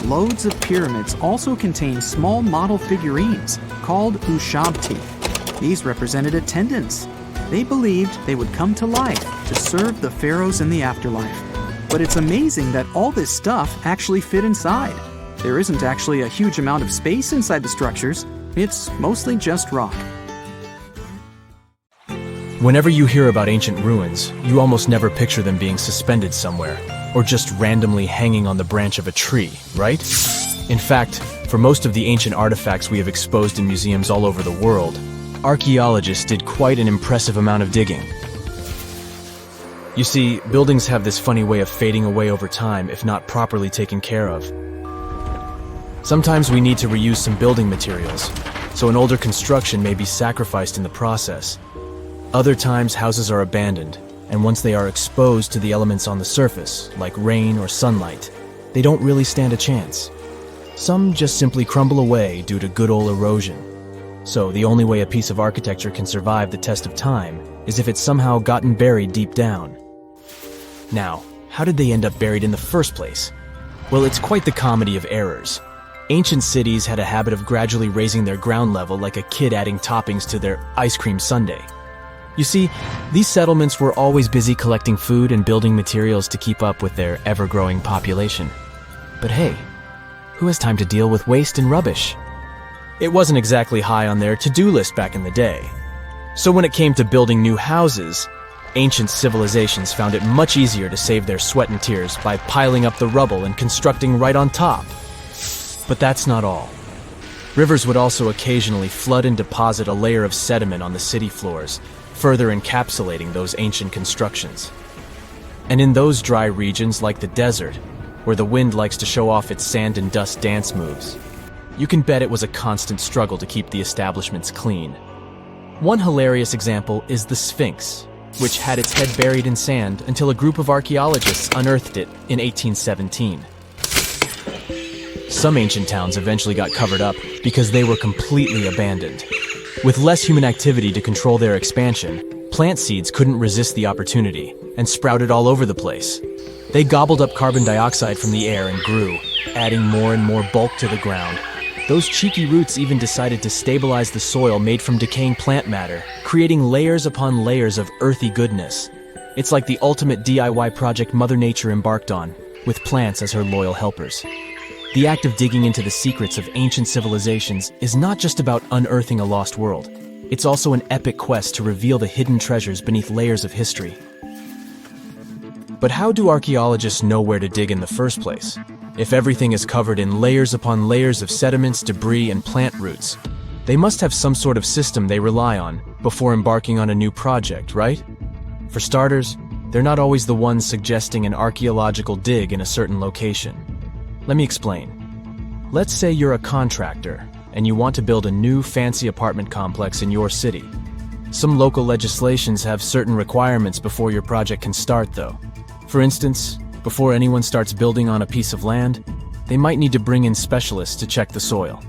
Loads of pyramids also contain small model figurines called ushabti. These represented attendants. They believed they would come to life to serve the pharaohs in the afterlife. But it's amazing that all this stuff actually fit inside. There isn't actually a huge amount of space inside the structures. It's mostly just rock. Whenever you hear about ancient ruins, you almost never picture them being suspended somewhere, or just randomly hanging on the branch of a tree, right? In fact, for most of the ancient artifacts we have exposed in museums all over the world, archaeologists did quite an impressive amount of digging. You see, buildings have this funny way of fading away over time if not properly taken care of. Sometimes we need to reuse some building materials, so an older construction may be sacrificed in the process. Other times, houses are abandoned, and once they are exposed to the elements on the surface, like rain or sunlight, they don't really stand a chance. Some just simply crumble away due to good old erosion. So the only way a piece of architecture can survive the test of time is if it's somehow gotten buried deep down. Now, how did they end up buried in the first place? Well, it's quite the comedy of errors. Ancient cities had a habit of gradually raising their ground level like a kid adding toppings to their ice cream sundae. You see, these settlements were always busy collecting food and building materials to keep up with their ever-growing population. But hey, who has time to deal with waste and rubbish? It wasn't exactly high on their to-do list back in the day. So when it came to building new houses, ancient civilizations found it much easier to save their sweat and tears by piling up the rubble and constructing right on top. But that's not all. Rivers would also occasionally flood and deposit a layer of sediment on the city floors, further encapsulating those ancient constructions. And in those dry regions like the desert, where the wind likes to show off its sand and dust dance moves, you can bet it was a constant struggle to keep the establishments clean. One hilarious example is the Sphinx, which had its head buried in sand until a group of archaeologists unearthed it in 1817. Some ancient towns eventually got covered up because they were completely abandoned. With less human activity to control their expansion, plant seeds couldn't resist the opportunity and sprouted all over the place. They gobbled up carbon dioxide from the air and grew, adding more and more bulk to the ground. Those cheeky roots even decided to stabilize the soil made from decaying plant matter, creating layers upon layers of earthy goodness. It's like the ultimate DIY project Mother Nature embarked on, with plants as her loyal helpers. The act of digging into the secrets of ancient civilizations is not just about unearthing a lost world. It's also an epic quest to reveal the hidden treasures beneath layers of history. But how do archaeologists know where to dig in the first place? If everything is covered in layers upon layers of sediments, debris, and plant roots, they must have some sort of system they rely on before embarking on a new project, right? For starters, they're not always the ones suggesting an archaeological dig in a certain location. Let me explain. Let's say you're a contractor and you want to build a new fancy apartment complex in your city. Some local legislations have certain requirements before your project can start, though. For instance, before anyone starts building on a piece of land, they might need to bring in specialists to check the soil.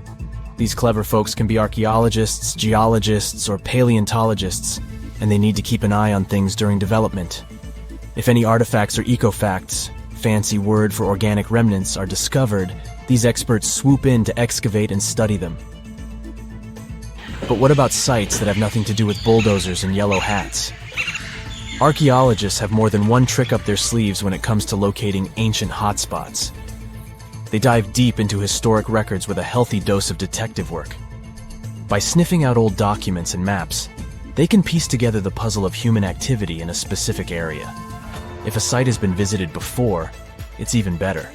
These clever folks can be archaeologists, geologists, or paleontologists, and they need to keep an eye on things during development. If any artifacts or ecofacts, fancy word for organic remnants, are discovered, these experts swoop in to excavate and study them. But what about sites that have nothing to do with bulldozers and yellow hats? Archaeologists have more than one trick up their sleeves when it comes to locating ancient hotspots. They dive deep into historic records with a healthy dose of detective work. By sniffing out old documents and maps, they can piece together the puzzle of human activity in a specific area. If a site has been visited before, it's even better.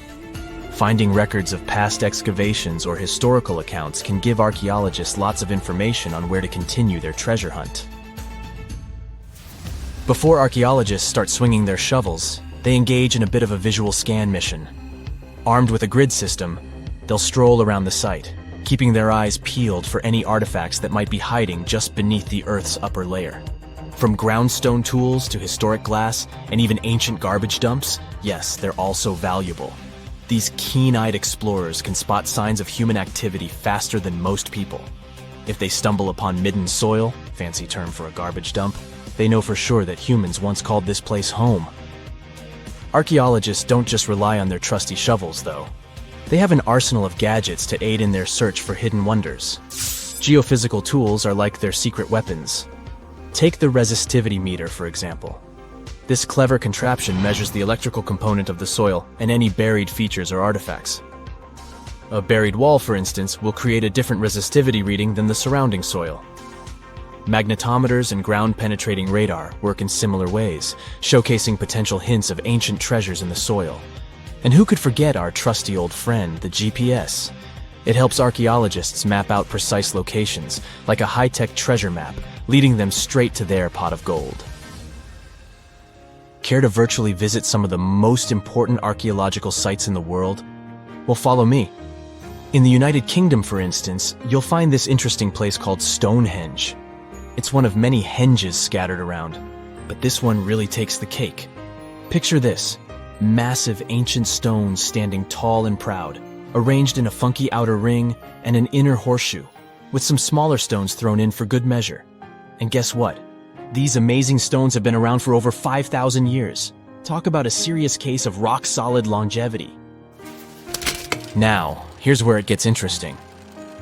Finding records of past excavations or historical accounts can give archaeologists lots of information on where to continue their treasure hunt. Before archaeologists start swinging their shovels, they engage in a bit of a visual scan mission. Armed with a grid system, they'll stroll around the site, keeping their eyes peeled for any artifacts that might be hiding just beneath the Earth's upper layer. From groundstone tools to historic glass and even ancient garbage dumps, yes, they're also valuable. These keen-eyed explorers can spot signs of human activity faster than most people. If they stumble upon midden soil, fancy term for a garbage dump, they know for sure that humans once called this place home. Archaeologists don't just rely on their trusty shovels, though. They have an arsenal of gadgets to aid in their search for hidden wonders. Geophysical tools are like their secret weapons. Take the resistivity meter, for example. This clever contraption measures the electrical component of the soil and any buried features or artifacts. A buried wall, for instance, will create a different resistivity reading than the surrounding soil. Magnetometers and ground-penetrating radar work in similar ways, showcasing potential hints of ancient treasures in the soil. And who could forget our trusty old friend, the GPS? It helps archaeologists map out precise locations, like a high-tech treasure map, leading them straight to their pot of gold. Care to virtually visit some of the most important archaeological sites in the world? Well, follow me. In the United Kingdom, for instance, you'll find this interesting place called Stonehenge. It's one of many henges scattered around, but this one really takes the cake. Picture this: massive ancient stones standing tall and proud, arranged in a funky outer ring and an inner horseshoe, with some smaller stones thrown in for good measure. And guess what? These amazing stones have been around for over 5,000 years. Talk about a serious case of rock-solid longevity. Now, here's where it gets interesting.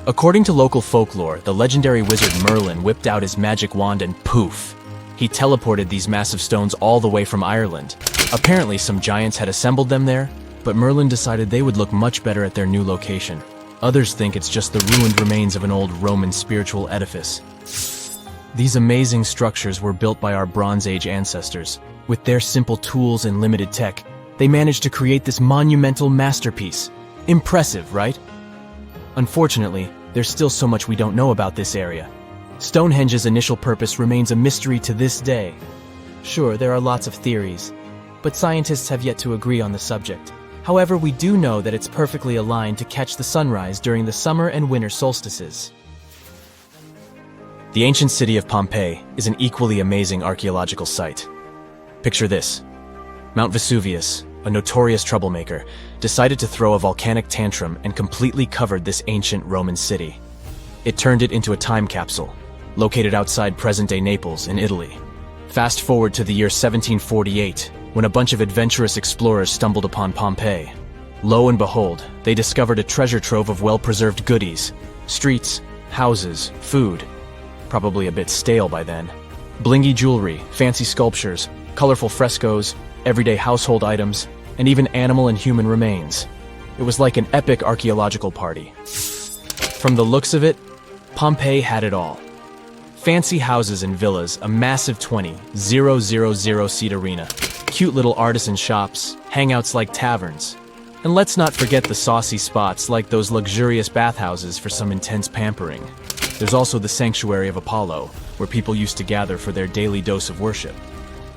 According to local folklore, the legendary wizard Merlin whipped out his magic wand and poof! He teleported these massive stones all the way from Ireland. Apparently, some giants had assembled them there, but Merlin decided they would look much better at their new location. Others think it's just the ruined remains of an old Roman spiritual edifice. These amazing structures were built by our Bronze Age ancestors. With their simple tools and limited tech, they managed to create this monumental masterpiece. Impressive, right? Unfortunately, there's still so much we don't know about this area. Stonehenge's initial purpose remains a mystery to this day. Sure, there are lots of theories, but scientists have yet to agree on the subject. However, we do know that it's perfectly aligned to catch the sunrise during the summer and winter solstices. The ancient city of Pompeii is an equally amazing archaeological site. Picture this. Mount Vesuvius, a notorious troublemaker, decided to throw a volcanic tantrum and completely covered this ancient Roman city. It turned it into a time capsule, located outside present-day Naples in Italy. Fast forward to the year 1748, when a bunch of adventurous explorers stumbled upon Pompeii. Lo and behold, they discovered a treasure trove of well-preserved goodies. Streets, houses, food. Probably a bit stale by then. Blingy jewelry, fancy sculptures, colorful frescoes, everyday household items, and even animal and human remains. It was like an epic archaeological party. From the looks of it, Pompeii had it all. Fancy houses and villas, a massive 20,000-seat arena, cute little artisan shops, hangouts like taverns. And let's not forget the saucy spots like those luxurious bathhouses for some intense pampering. There's also the Sanctuary of Apollo, where people used to gather for their daily dose of worship.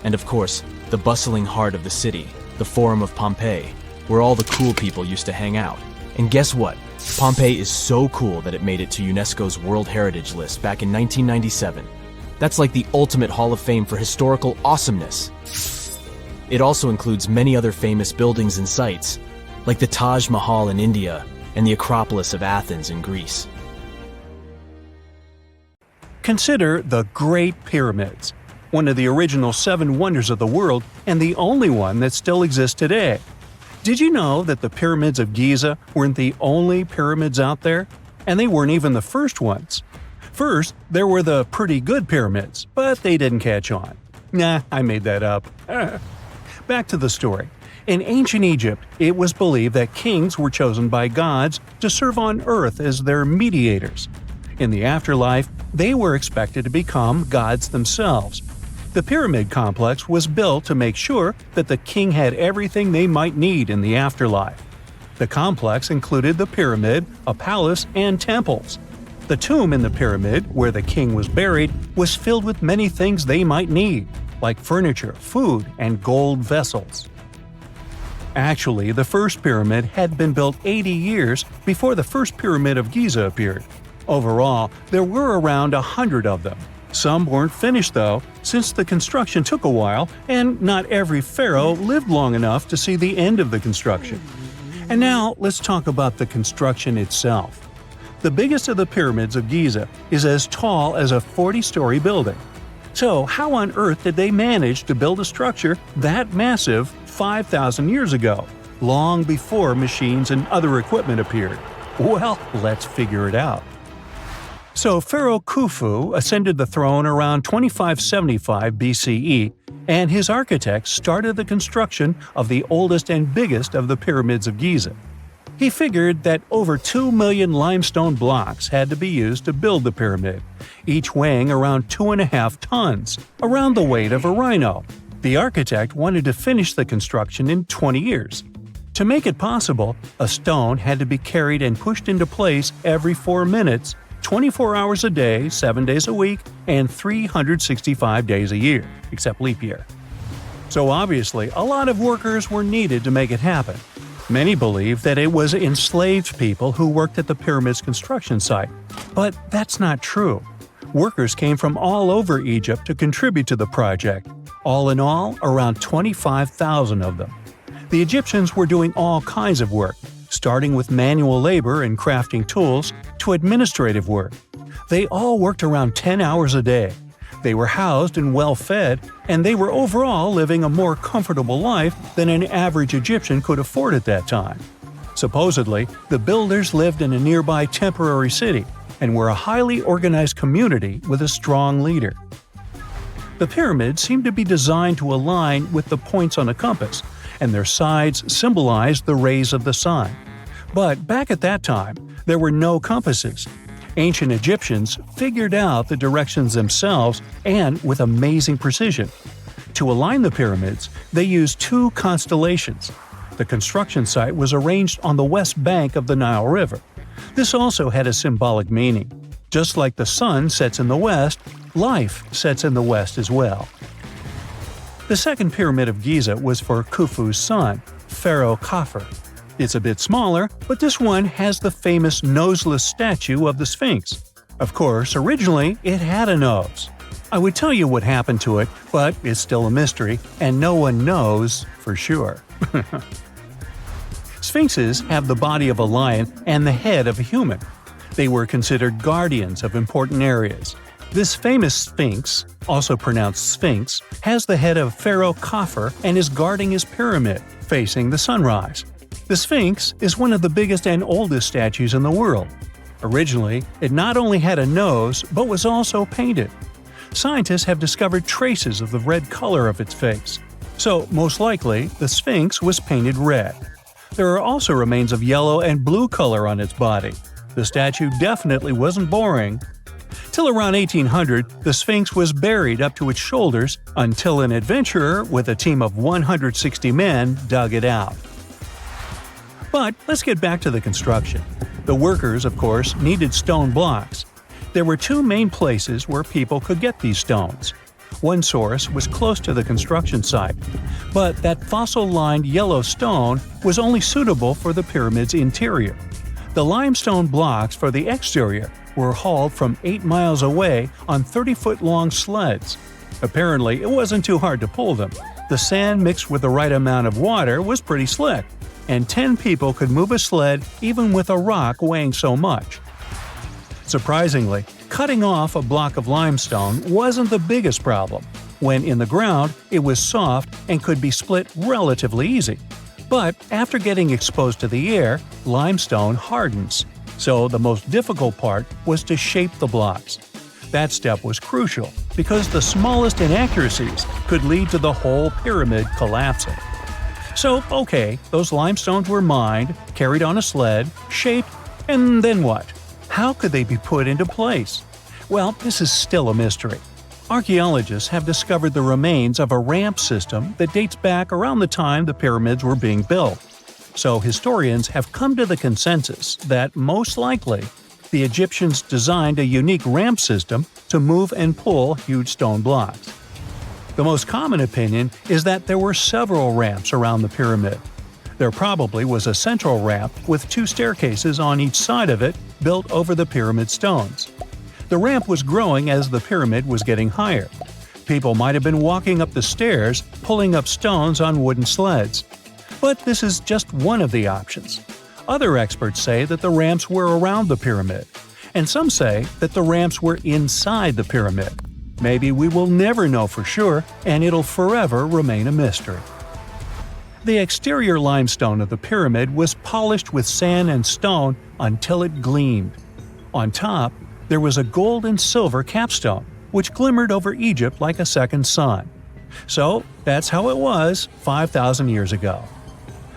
And of course, the bustling heart of the city, the Forum of Pompeii, where all the cool people used to hang out. And guess what? Pompeii is so cool that it made it to UNESCO's World Heritage List back in 1997. That's like the ultimate Hall of Fame for historical awesomeness. It also includes many other famous buildings and sites, like the Taj Mahal in India and the Acropolis of Athens in Greece. Consider the Great Pyramids, one of the original 7 wonders of the world and the only one that still exists today. Did you know that the pyramids of Giza weren't the only pyramids out there? And they weren't even the first ones. First, there were the pretty good pyramids, but they didn't catch on. Nah, I made that up. Back to the story. In ancient Egypt, it was believed that kings were chosen by gods to serve on earth as their mediators. In the afterlife, they were expected to become gods themselves. The pyramid complex was built to make sure that the king had everything they might need in the afterlife. The complex included the pyramid, a palace, and temples. The tomb in the pyramid, where the king was buried, was filled with many things they might need, like furniture, food, and gold vessels. Actually, the first pyramid had been built 80 years before the first pyramid of Giza appeared. Overall, there were around 100 of them. Some weren't finished though, since the construction took a while and not every pharaoh lived long enough to see the end of the construction. And now let's talk about the construction itself. The biggest of the pyramids of Giza is as tall as a 40-story building. So how on earth did they manage to build a structure that massive 5,000 years ago, long before machines and other equipment appeared? Well, let's figure it out. So Pharaoh Khufu ascended the throne around 2575 BCE, and his architects started the construction of the oldest and biggest of the pyramids of Giza. He figured that over 2 million limestone blocks had to be used to build the pyramid, each weighing around 2.5 tons, around the weight of a rhino. The architect wanted to finish the construction in 20 years. To make it possible, a stone had to be carried and pushed into place every 4 minutes, 24 hours a day, 7 days a week, and 365 days a year, except leap year. So obviously, a lot of workers were needed to make it happen. Many believe that it was enslaved people who worked at the pyramid's construction site, but that's not true. Workers came from all over Egypt to contribute to the project. All in all, around 25,000 of them. The Egyptians were doing all kinds of work, starting with manual labor and crafting tools to administrative work. They all worked around 10 hours a day. They were housed and well fed, and they were overall living a more comfortable life than an average Egyptian could afford at that time. Supposedly, the builders lived in a nearby temporary city and were a highly organized community with a strong leader. The pyramids seem to be designed to align with the points on a compass, and their sides symbolized the rays of the sun. But back at that time, there were no compasses. Ancient Egyptians figured out the directions themselves and with amazing precision. To align the pyramids, they used two constellations. The construction site was arranged on the west bank of the Nile River. This also had a symbolic meaning. Just like the sun sets in the west, life sets in the west as well. The second pyramid of Giza was for Khufu's son, Pharaoh Khafre. It's a bit smaller, but this one has the famous noseless statue of the Sphinx. Of course, originally it had a nose. I would tell you what happened to it, but it's still a mystery, and no one knows for sure. Sphinxes have the body of a lion and the head of a human. They were considered guardians of important areas. This famous Sphinx, also pronounced Sphinx, has the head of Pharaoh Khafre and is guarding his pyramid, facing the sunrise. The Sphinx is one of the biggest and oldest statues in the world. Originally, it not only had a nose, but was also painted. Scientists have discovered traces of the red color of its face. So, most likely, the Sphinx was painted red. There are also remains of yellow and blue color on its body. The statue definitely wasn't boring. Till around 1800, the Sphinx was buried up to its shoulders until an adventurer with a team of 160 men dug it out. But let's get back to the construction. The workers, of course, needed stone blocks. There were two main places where people could get these stones. One source was close to the construction site, but that fossil-lined yellow stone was only suitable for the pyramid's interior. The limestone blocks for the exterior were hauled from 8 miles away on 30-foot-long sleds. Apparently, it wasn't too hard to pull them. The sand mixed with the right amount of water was pretty slick, and 10 people could move a sled even with a rock weighing so much. Surprisingly, cutting off a block of limestone wasn't the biggest problem. When in the ground, it was soft and could be split relatively easy. But after getting exposed to the air, limestone hardens. So the most difficult part was to shape the blocks. That step was crucial because the smallest inaccuracies could lead to the whole pyramid collapsing. So, okay, those limestones were mined, carried on a sled, shaped, and then what? How could they be put into place? Well, this is still a mystery. Archaeologists have discovered the remains of a ramp system that dates back around the time the pyramids were being built. So historians have come to the consensus that, most likely, the Egyptians designed a unique ramp system to move and pull huge stone blocks. The most common opinion is that there were several ramps around the pyramid. There probably was a central ramp with 2 staircases on each side of it built over the pyramid stones. The ramp was growing as the pyramid was getting higher. People might have been walking up the stairs, pulling up stones on wooden sleds. But this is just one of the options. Other experts say that the ramps were around the pyramid, and some say that the ramps were inside the pyramid. Maybe we will never know for sure, and it'll forever remain a mystery. The exterior limestone of the pyramid was polished with sand and stone until it gleamed. On top, there was a gold and silver capstone, which glimmered over Egypt like a second sun. So, that's how it was 5,000 years ago.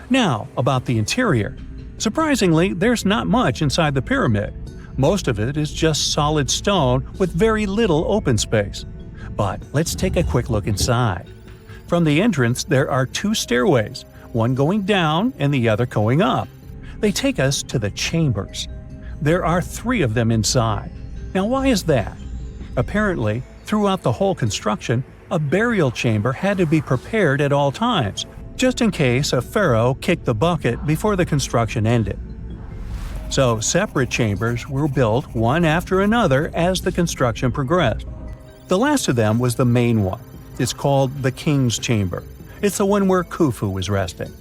Now, about the interior. Surprisingly, there's not much inside the pyramid. Most of it is just solid stone with very little open space. But let's take a quick look inside. From the entrance, there are 2 stairways, one going down and the other going up. They take us to the chambers. There are 3 of them inside. Now, why is that? Apparently, throughout the whole construction, a burial chamber had to be prepared at all times, just in case a pharaoh kicked the bucket before the construction ended. So, separate chambers were built one after another as the construction progressed. The last of them was the main one. It's called the King's Chamber. It's the one where Khufu was resting.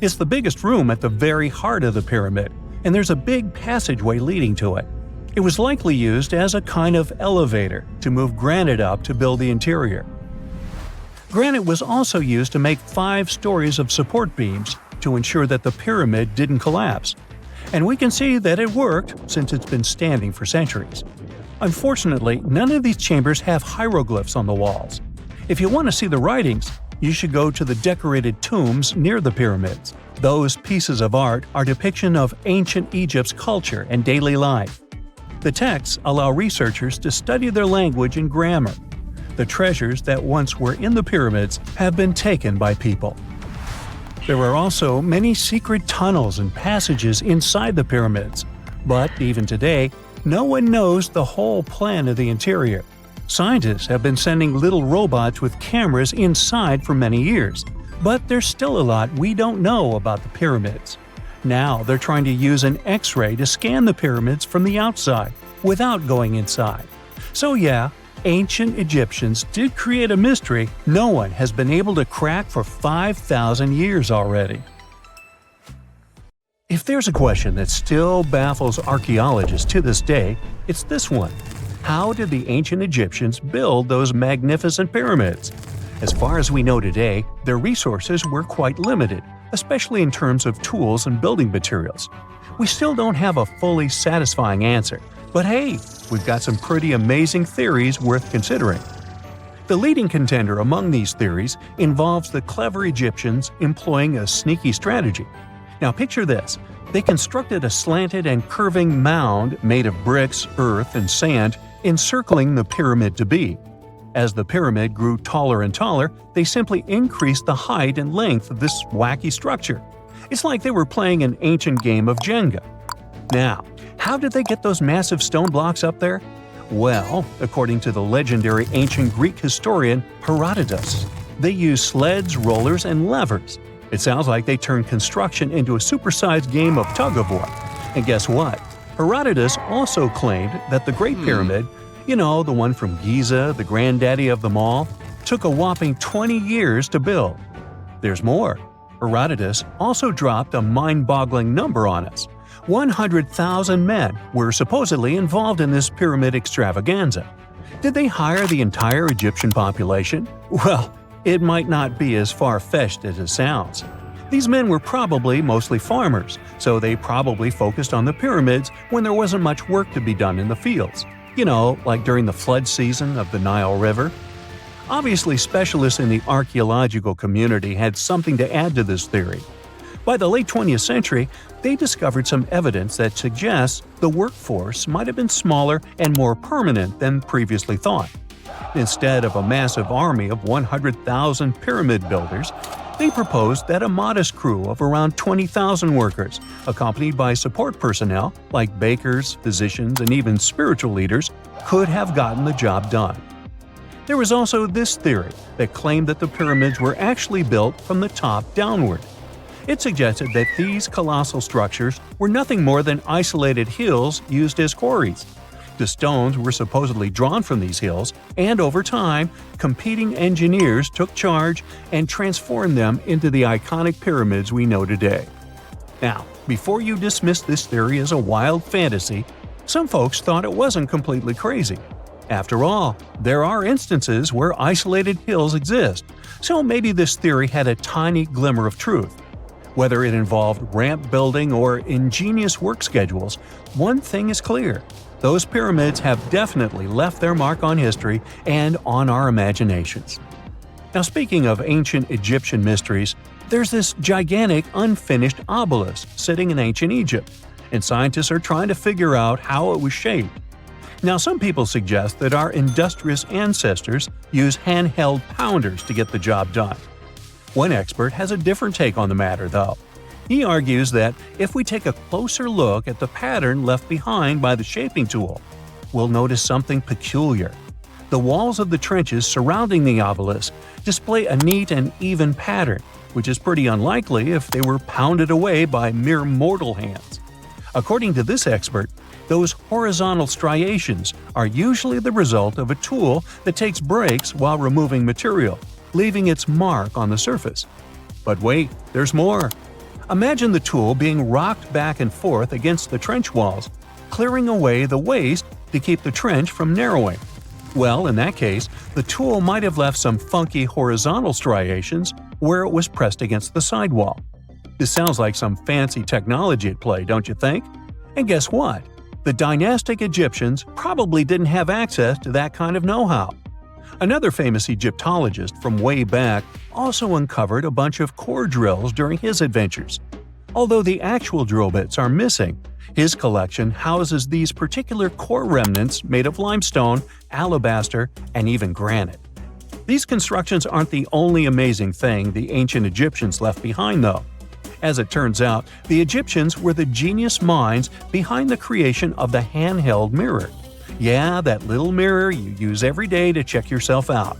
It's the biggest room at the very heart of the pyramid, and there's a big passageway leading to it. It was likely used as a kind of elevator to move granite up to build the interior. Granite was also used to make 5 stories of support beams to ensure that the pyramid didn't collapse. And we can see that it worked since it's been standing for centuries. Unfortunately, none of these chambers have hieroglyphs on the walls. If you want to see the writings, you should go to the decorated tombs near the pyramids. Those pieces of art are depiction of ancient Egypt's culture and daily life. The texts allow researchers to study their language and grammar. The treasures that once were in the pyramids have been taken by people. There are also many secret tunnels and passages inside the pyramids, but even today, no one knows the whole plan of the interior. Scientists have been sending little robots with cameras inside for many years, but there's still a lot we don't know about the pyramids. Now they're trying to use an X-ray to scan the pyramids from the outside, without going inside. So yeah, ancient Egyptians did create a mystery no one has been able to crack for 5,000 years already. If there's a question that still baffles archaeologists to this day, it's this one. How did the ancient Egyptians build those magnificent pyramids? As far as we know today, their resources were quite limited, especially in terms of tools and building materials. We still don't have a fully satisfying answer, but hey, we've got some pretty amazing theories worth considering. The leading contender among these theories involves the clever Egyptians employing a sneaky strategy. Now picture this. They constructed a slanted and curving mound made of bricks, earth, and sand encircling the pyramid to be. As the pyramid grew taller and taller, they simply increased the height and length of this wacky structure. It's like they were playing an ancient game of Jenga. Now, how did they get those massive stone blocks up there? Well, according to the legendary ancient Greek historian Herodotus, they used sleds, rollers, and levers. It sounds like they turned construction into a supersized game of tug-of-war. And guess what? Herodotus also claimed that the Great Pyramid, the one from Giza, the granddaddy of them all, took a whopping 20 years to build. There's more. Herodotus also dropped a mind-boggling number on us. 100,000 men were supposedly involved in this pyramid extravaganza. Did they hire the entire Egyptian population? Well, it might not be as far-fetched as it sounds. These men were probably mostly farmers, so they probably focused on the pyramids when there wasn't much work to be done in the fields. Like during the flood season of the Nile River. Obviously, specialists in the archaeological community had something to add to this theory. By the late 20th century, they discovered some evidence that suggests the workforce might have been smaller and more permanent than previously thought. Instead of a massive army of 100,000 pyramid builders, they proposed that a modest crew of around 20,000 workers, accompanied by support personnel like bakers, physicians, and even spiritual leaders, could have gotten the job done. There was also this theory that claimed that the pyramids were actually built from the top downward. It suggested that these colossal structures were nothing more than isolated hills used as quarries. The stones were supposedly drawn from these hills, and over time, competing engineers took charge and transformed them into the iconic pyramids we know today. Now, before you dismiss this theory as a wild fantasy, some folks thought it wasn't completely crazy. After all, there are instances where isolated hills exist, so maybe this theory had a tiny glimmer of truth. Whether it involved ramp building or ingenious work schedules, one thing is clear. Those pyramids have definitely left their mark on history and on our imaginations. Now, speaking of ancient Egyptian mysteries, there's this gigantic unfinished obelisk sitting in ancient Egypt, and scientists are trying to figure out how it was shaped. Now, some people suggest that our industrious ancestors used handheld pounders to get the job done. One expert has a different take on the matter, though. He argues that if we take a closer look at the pattern left behind by the shaping tool, we'll notice something peculiar. The walls of the trenches surrounding the obelisk display a neat and even pattern, which is pretty unlikely if they were pounded away by mere mortal hands. According to this expert, those horizontal striations are usually the result of a tool that takes breaks while removing material, leaving its mark on the surface. But wait, there's more. Imagine the tool being rocked back and forth against the trench walls, clearing away the waste to keep the trench from narrowing. Well, in that case, the tool might have left some funky horizontal striations where it was pressed against the sidewall. This sounds like some fancy technology at play, don't you think? And guess what? The dynastic Egyptians probably didn't have access to that kind of know-how. Another famous Egyptologist from way back also uncovered a bunch of core drills during his adventures. Although the actual drill bits are missing, his collection houses these particular core remnants made of limestone, alabaster, and even granite. These constructions aren't the only amazing thing the ancient Egyptians left behind, though. As it turns out, the Egyptians were the genius minds behind the creation of the handheld mirror. Yeah, that little mirror you use every day to check yourself out.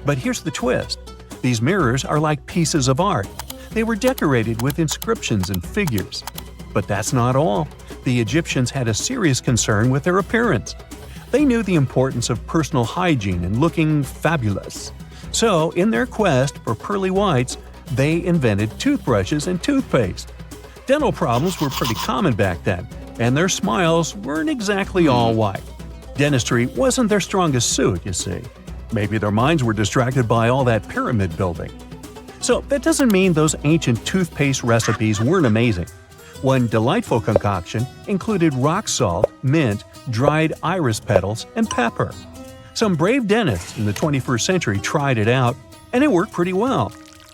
But here's the twist. These mirrors are like pieces of art. They were decorated with inscriptions and figures. But that's not all. The Egyptians had a serious concern with their appearance. They knew the importance of personal hygiene and looking fabulous. So, in their quest for pearly whites, they invented toothbrushes and toothpaste. Dental problems were pretty common back then, and their smiles weren't exactly all white. Dentistry wasn't their strongest suit, you see. Maybe their minds were distracted by all that pyramid building. So that doesn't mean those ancient toothpaste recipes weren't amazing. One delightful concoction included rock salt, mint, dried iris petals, and pepper. Some brave dentists in the 21st century tried it out, and it worked pretty well.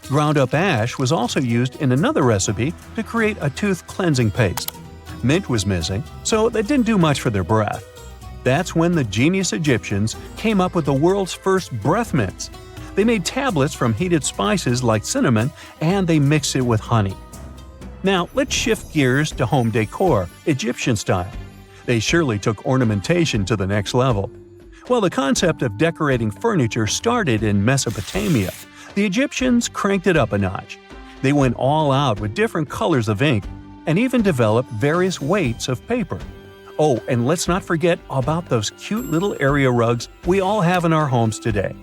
Ground-up ash was also used in another recipe to create a tooth cleansing paste. Mint was missing, so that didn't do much for their breath. That's when the genius Egyptians came up with the world's first breath mints. They made tablets from heated spices like cinnamon, and they mixed it with honey. Now, let's shift gears to home decor, Egyptian style. They surely took ornamentation to the next level. While the concept of decorating furniture started in Mesopotamia, the Egyptians cranked it up a notch. They went all out with different colors of ink and even developed various weights of paper. Oh, and let's not forget about those cute little area rugs we all have in our homes today.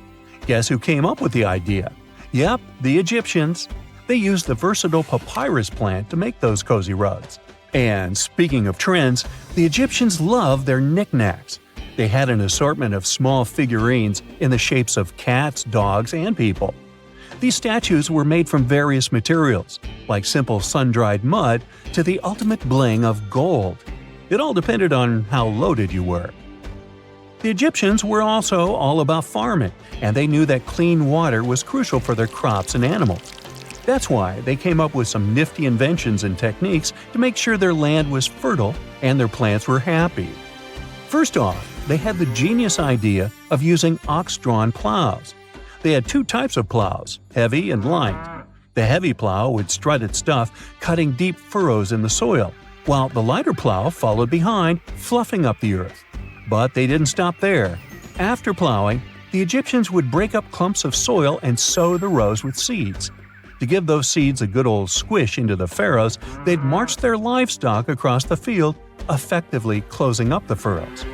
Guess who came up with the idea? Yep, the Egyptians. They used the versatile papyrus plant to make those cozy rugs. And speaking of trends, the Egyptians loved their knickknacks. They had an assortment of small figurines in the shapes of cats, dogs, and people. These statues were made from various materials, like simple sun-dried mud to the ultimate bling of gold. It all depended on how loaded you were. The Egyptians were also all about farming, and they knew that clean water was crucial for their crops and animals. That's why they came up with some nifty inventions and techniques to make sure their land was fertile and their plants were happy. First off, they had the genius idea of using ox-drawn plows. They had two types of plows, heavy and light. The heavy plow would strut its stuff, cutting deep furrows in the soil, while the lighter plow followed behind, fluffing up the earth. But they didn't stop there. After plowing, the Egyptians would break up clumps of soil and sow the rows with seeds. To give those seeds a good old squish into the furrows, they'd march their livestock across the field, effectively closing up the furrows.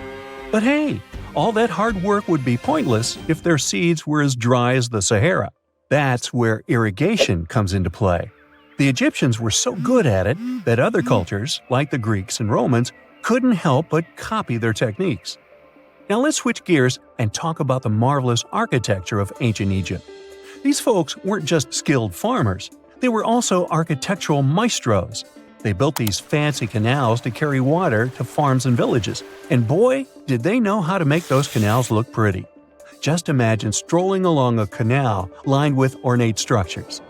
But hey, all that hard work would be pointless if their seeds were as dry as the Sahara. That's where irrigation comes into play. The Egyptians were so good at it that other cultures, like the Greeks and Romans, couldn't help but copy their techniques. Now let's switch gears and talk about the marvelous architecture of ancient Egypt. These folks weren't just skilled farmers, they were also architectural maestros. They built these fancy canals to carry water to farms and villages, and boy, did they know how to make those canals look pretty. Just imagine strolling along a canal lined with ornate structures.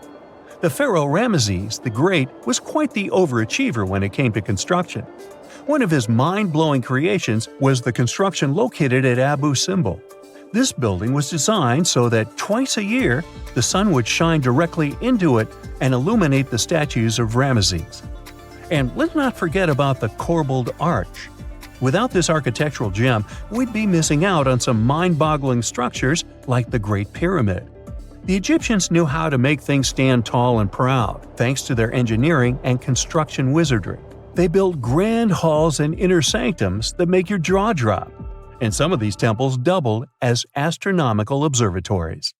The pharaoh Ramesses the Great was quite the overachiever when it came to construction. One of his mind-blowing creations was the construction located at Abu Simbel. This building was designed so that twice a year, the sun would shine directly into it and illuminate the statues of Ramesses. And let's not forget about the corbelled arch. Without this architectural gem, we'd be missing out on some mind-boggling structures like the Great Pyramid. The Egyptians knew how to make things stand tall and proud, thanks to their engineering and construction wizardry. They built grand halls and inner sanctums that make your jaw drop. And some of these temples doubled as astronomical observatories.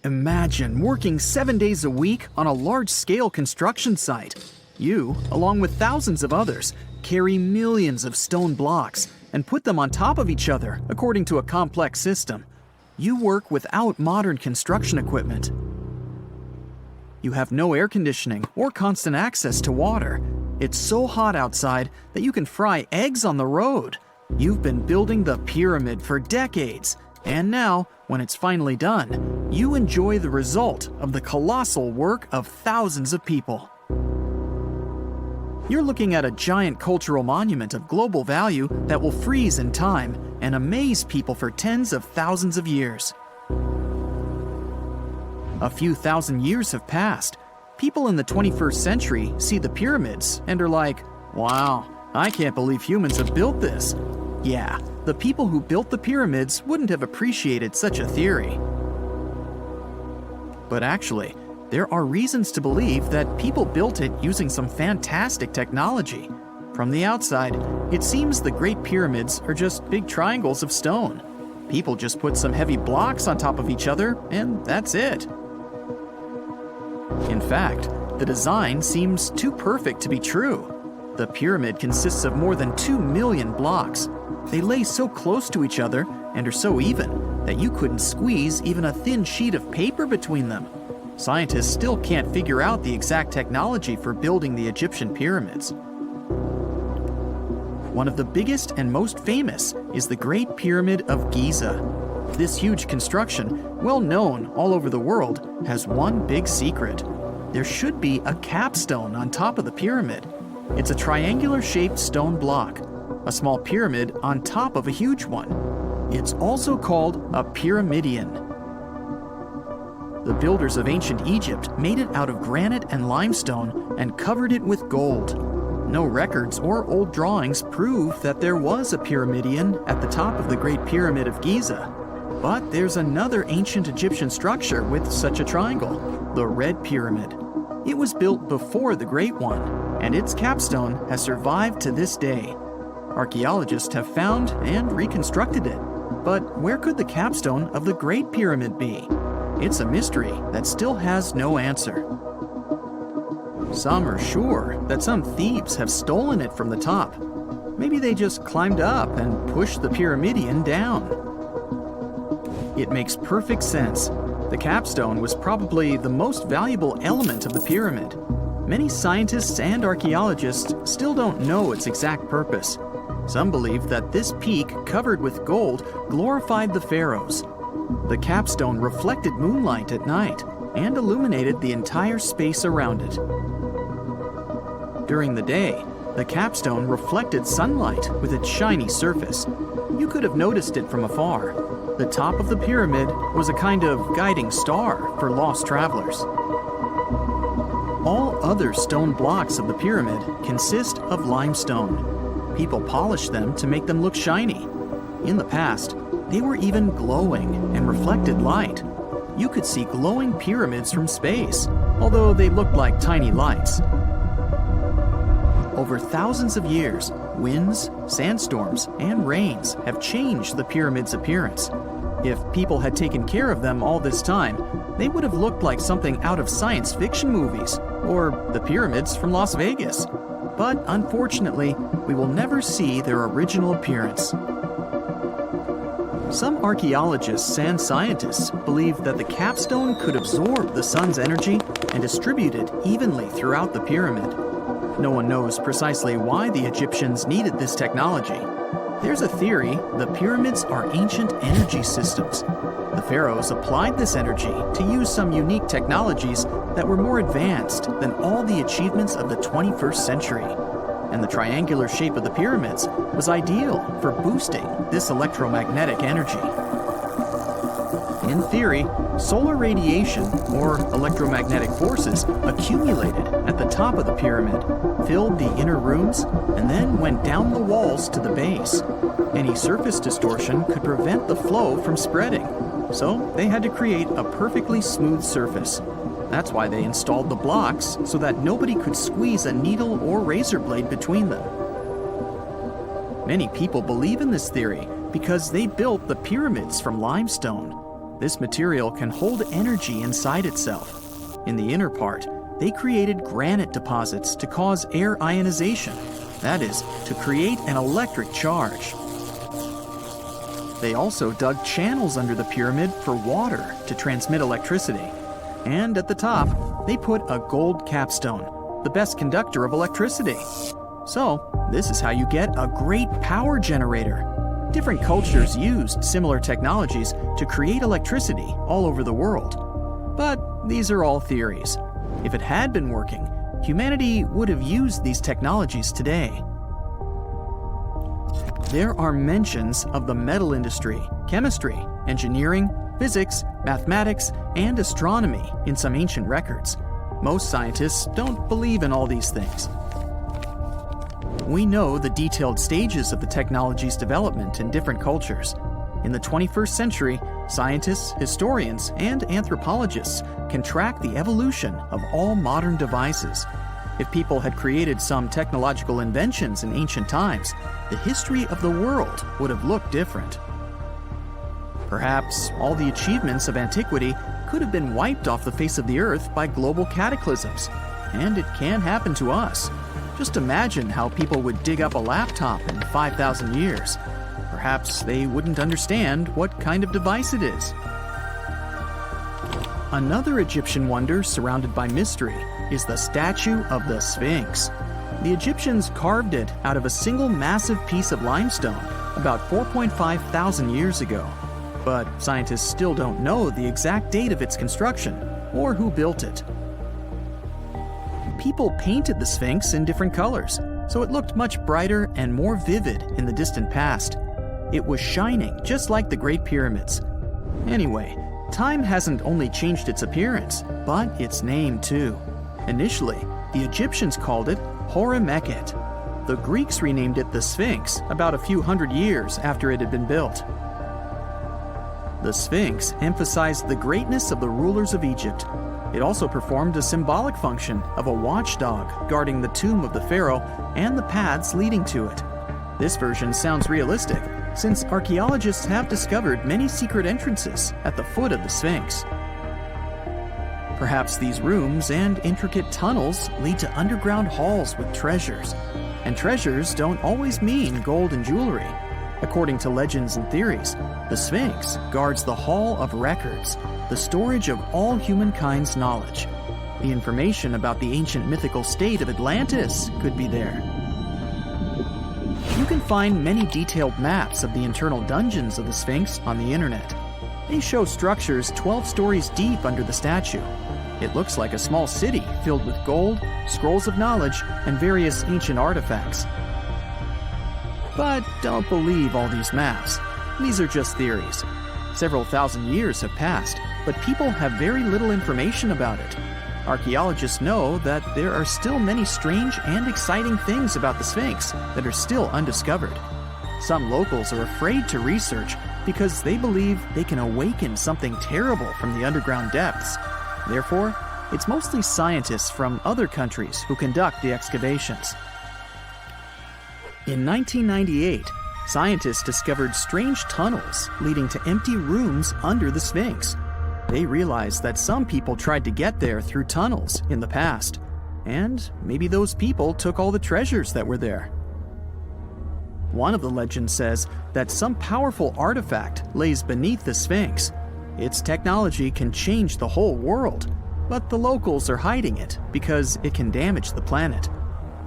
Imagine working 7 days a week on a large-scale construction site. You, along with thousands of others, carry millions of stone blocks and put them on top of each other according to a complex system. You work without modern construction equipment. You have no air conditioning or constant access to water. It's so hot outside that you can fry eggs on the road. You've been building the pyramid for decades, and now, when it's finally done, you enjoy the result of the colossal work of thousands of people. You're looking at a giant cultural monument of global value that will freeze in time and amaze people for tens of thousands of years. A few thousand years have passed. People in the 21st century see the pyramids and are like, wow, I can't believe humans have built this. Yeah, the people who built the pyramids wouldn't have appreciated such a theory. But actually, there are reasons to believe that people built it using some fantastic technology. From the outside, it seems the Great Pyramids are just big triangles of stone. People just put some heavy blocks on top of each other, and that's it. In fact, the design seems too perfect to be true. The pyramid consists of more than 2 million blocks. They lay so close to each other and are so even that you couldn't squeeze even a thin sheet of paper between them. Scientists still can't figure out the exact technology for building the Egyptian pyramids. One of the biggest and most famous is the Great Pyramid of Giza. This huge construction, well known all over the world, has one big secret. There should be a capstone on top of the pyramid. It's a triangular-shaped stone block, a small pyramid on top of a huge one. It's also called a pyramidion. The builders of ancient Egypt made it out of granite and limestone and covered it with gold. No records or old drawings prove that there was a pyramidion at the top of the Great Pyramid of Giza. But there's another ancient Egyptian structure with such a triangle, the Red Pyramid. It was built before the Great One, and its capstone has survived to this day. Archaeologists have found and reconstructed it. But where could the capstone of the Great Pyramid be? It's a mystery that still has no answer. Some are sure that some thieves have stolen it from the top. Maybe they just climbed up and pushed the pyramidion down. It makes perfect sense. The capstone was probably the most valuable element of the pyramid. Many scientists and archaeologists still don't know its exact purpose. Some believe that this peak covered with gold glorified the pharaohs. The capstone reflected moonlight at night and illuminated the entire space around it. During the day, the capstone reflected sunlight with its shiny surface. You could have noticed it from afar. The top of the pyramid was a kind of guiding star for lost travelers. All other stone blocks of the pyramid consist of limestone. People polished them to make them look shiny. In the past, they were even glowing and reflected light. You could see glowing pyramids from space, although they looked like tiny lights. Over thousands of years, winds, sandstorms, and rains have changed the pyramid's appearance. If people had taken care of them all this time, they would have looked like something out of science fiction movies, or the pyramids from Las Vegas. But unfortunately, we will never see their original appearance. Some archaeologists and scientists believe that the capstone could absorb the sun's energy and distribute it evenly throughout the pyramid. No one knows precisely why the Egyptians needed this technology. There's a theory the pyramids are ancient energy systems. The pharaohs applied this energy to use some unique technologies that were more advanced than all the achievements of the 21st century. And the triangular shape of the pyramids was ideal for boosting this electromagnetic energy. In theory, solar radiation, or electromagnetic forces, accumulated at the top of the pyramid, filled the inner rooms, and then went down the walls to the base. Any surface distortion could prevent the flow from spreading, so they had to create a perfectly smooth surface. That's why they installed the blocks so that nobody could squeeze a needle or razor blade between them. Many people believe in this theory because they built the pyramids from limestone. This material can hold energy inside itself. In the inner part, they created granite deposits to cause air ionization, that is, to create an electric charge. They also dug channels under the pyramid for water to transmit electricity. And at the top, they put a gold capstone, the best conductor of electricity. So, this is how you get a great power generator. Different cultures used similar technologies to create electricity all over the world. But these are all theories. If it had been working, humanity would have used these technologies today. There are mentions of the metal industry, chemistry, engineering, physics, mathematics, and astronomy in some ancient records. Most scientists don't believe in all these things. We know the detailed stages of the technology's development in different cultures. In the 21st century, scientists, historians, and anthropologists can track the evolution of all modern devices. If people had created some technological inventions in ancient times, the history of the world would have looked different. Perhaps all the achievements of antiquity could have been wiped off the face of the earth by global cataclysms, and it can happen to us. Just imagine how people would dig up a laptop in 5,000 years. Perhaps they wouldn't understand what kind of device it is. Another Egyptian wonder surrounded by mystery is the statue of the Sphinx. The Egyptians carved it out of a single massive piece of limestone about 4.5 thousand years ago. But scientists still don't know the exact date of its construction or who built it. People painted the Sphinx in different colors, so it looked much brighter and more vivid in the distant past. It was shining just like the Great Pyramids. Anyway, time hasn't only changed its appearance, but its name too. Initially, the Egyptians called it Horemheb. The Greeks renamed it the Sphinx about a few hundred years after it had been built. The Sphinx emphasized the greatness of the rulers of Egypt. It also performed a symbolic function of a watchdog guarding the tomb of the pharaoh and the paths leading to it. This version sounds realistic, since archaeologists have discovered many secret entrances at the foot of the Sphinx. Perhaps these rooms and intricate tunnels lead to underground halls with treasures. And treasures don't always mean gold and jewelry. According to legends and theories, the Sphinx guards the Hall of Records, the storage of all humankind's knowledge. The information about the ancient mythical state of Atlantis could be there. You can find many detailed maps of the internal dungeons of the Sphinx on the internet. They show structures 12 stories deep under the statue. It looks like a small city filled with gold, scrolls of knowledge, and various ancient artifacts. But don't believe all these maps. These are just theories. Several thousand years have passed, but people have very little information about it. Archaeologists know that there are still many strange and exciting things about the Sphinx that are still undiscovered. Some locals are afraid to research because they believe they can awaken something terrible from the underground depths. Therefore, it's mostly scientists from other countries who conduct the excavations. In 1998, scientists discovered strange tunnels leading to empty rooms under the Sphinx. They realized that some people tried to get there through tunnels in the past, and maybe those people took all the treasures that were there. One of the legends says that some powerful artifact lays beneath the Sphinx. Its technology can change the whole world, but the locals are hiding it because it can damage the planet.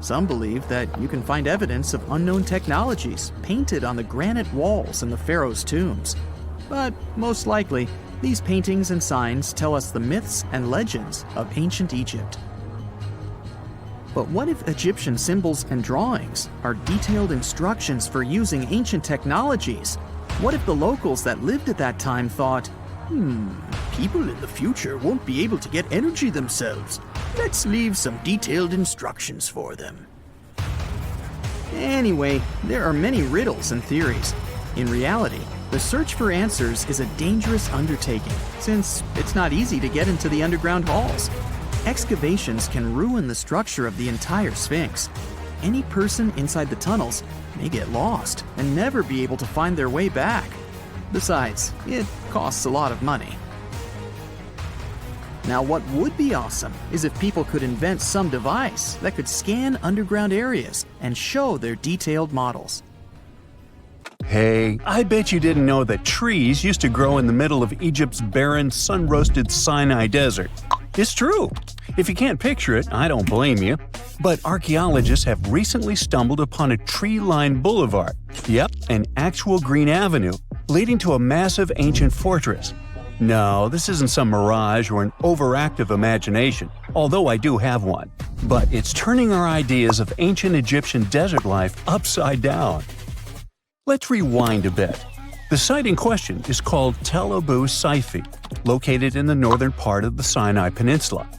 Some believe that you can find evidence of unknown technologies painted on the granite walls in the pharaoh's tombs. But most likely, these paintings and signs tell us the myths and legends of ancient Egypt. But what if Egyptian symbols and drawings are detailed instructions for using ancient technologies? What if the locals that lived at that time thought, people in the future won't be able to get energy themselves. Let's leave some detailed instructions for them. Anyway, there are many riddles and theories. In reality, the search for answers is a dangerous undertaking, since it's not easy to get into the underground halls. Excavations can ruin the structure of the entire Sphinx. Any person inside the tunnels may get lost and never be able to find their way back. Besides, it costs a lot of money. Now, what would be awesome is if people could invent some device that could scan underground areas and show their detailed models. Hey, I bet you didn't know that trees used to grow in the middle of Egypt's barren, sun-roasted Sinai desert. It's true. If you can't picture it, I don't blame you. But archaeologists have recently stumbled upon a tree-lined boulevard. Yep, an actual green avenue leading to a massive ancient fortress. No, this isn't some mirage or an overactive imagination, although I do have one. But it's turning our ideas of ancient Egyptian desert life upside down. Let's rewind a bit. The site in question is called Tel Abu Saifi, located in the northern part of the Sinai Peninsula.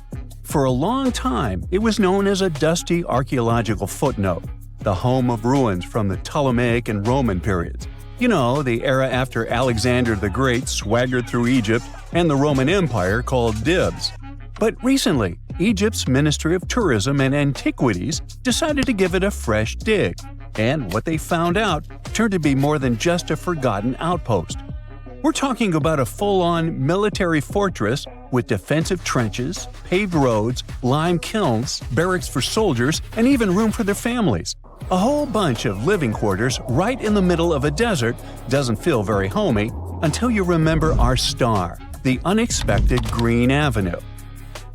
For a long time, it was known as a dusty archaeological footnote, the home of ruins from the Ptolemaic and Roman periods. You know, the era after Alexander the Great swaggered through Egypt and the Roman Empire called dibs. But recently, Egypt's Ministry of Tourism and Antiquities decided to give it a fresh dig. And what they found out turned to be more than just a forgotten outpost. We're talking about a full-on military fortress with defensive trenches, paved roads, lime kilns, barracks for soldiers, and even room for their families. A whole bunch of living quarters right in the middle of a desert doesn't feel very homey until you remember our star, the unexpected Green Avenue.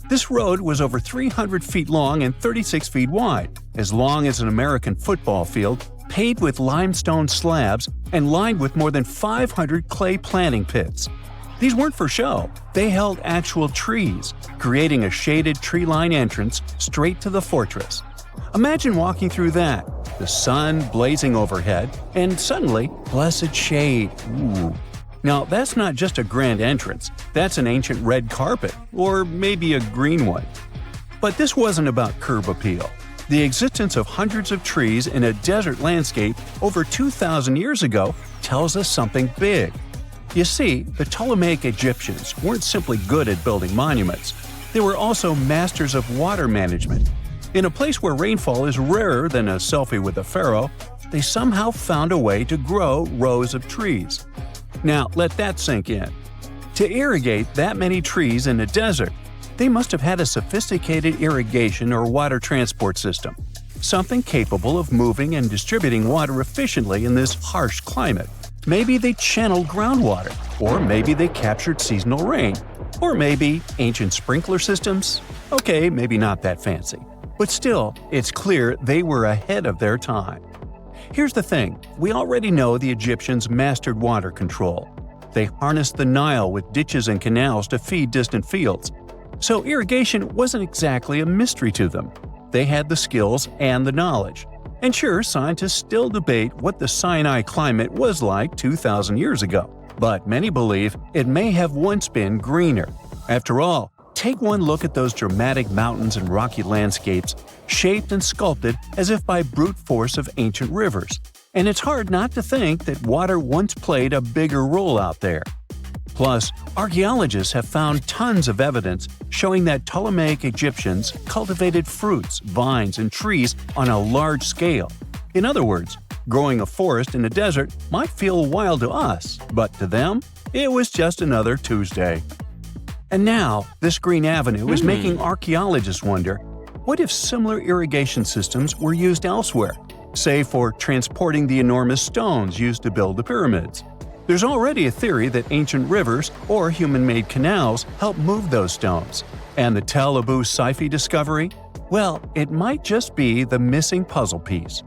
This road was over 300 feet long and 36 feet wide, as long as an American football field, paved with limestone slabs and lined with more than 500 clay planting pits. These weren't for show. They held actual trees, creating a shaded tree-line entrance straight to the fortress. Imagine walking through that, the sun blazing overhead, and suddenly, blessed shade. Ooh. Now, that's not just a grand entrance, that's an ancient red carpet, or maybe a green one. But this wasn't about curb appeal. The existence of hundreds of trees in a desert landscape over 2,000 years ago tells us something big. You see, the Ptolemaic Egyptians weren't simply good at building monuments. They were also masters of water management. In a place where rainfall is rarer than a selfie with a pharaoh, they somehow found a way to grow rows of trees. Now, let that sink in. To irrigate that many trees in a desert, they must have had a sophisticated irrigation or water transport system, something capable of moving and distributing water efficiently in this harsh climate. Maybe they channeled groundwater, or maybe they captured seasonal rain, or maybe ancient sprinkler systems. Okay, maybe not that fancy. But still, it's clear they were ahead of their time. Here's the thing, we already know the Egyptians mastered water control. They harnessed the Nile with ditches and canals to feed distant fields. So irrigation wasn't exactly a mystery to them. They had the skills and the knowledge. And sure, scientists still debate what the Sinai climate was like 2,000 years ago. But many believe it may have once been greener. After all, take one look at those dramatic mountains and rocky landscapes, shaped and sculpted as if by brute force of ancient rivers. And it's hard not to think that water once played a bigger role out there. Plus, archaeologists have found tons of evidence showing that Ptolemaic Egyptians cultivated fruits, vines, and trees on a large scale. In other words, growing a forest in a desert might feel wild to us, but to them, it was just another Tuesday. And now, this Green Avenue is making archaeologists wonder, what if similar irrigation systems were used elsewhere, say for transporting the enormous stones used to build the pyramids? There's already a theory that ancient rivers or human-made canals helped move those stones. And the Tel Abu Saifi discovery? Well, it might just be the missing puzzle piece.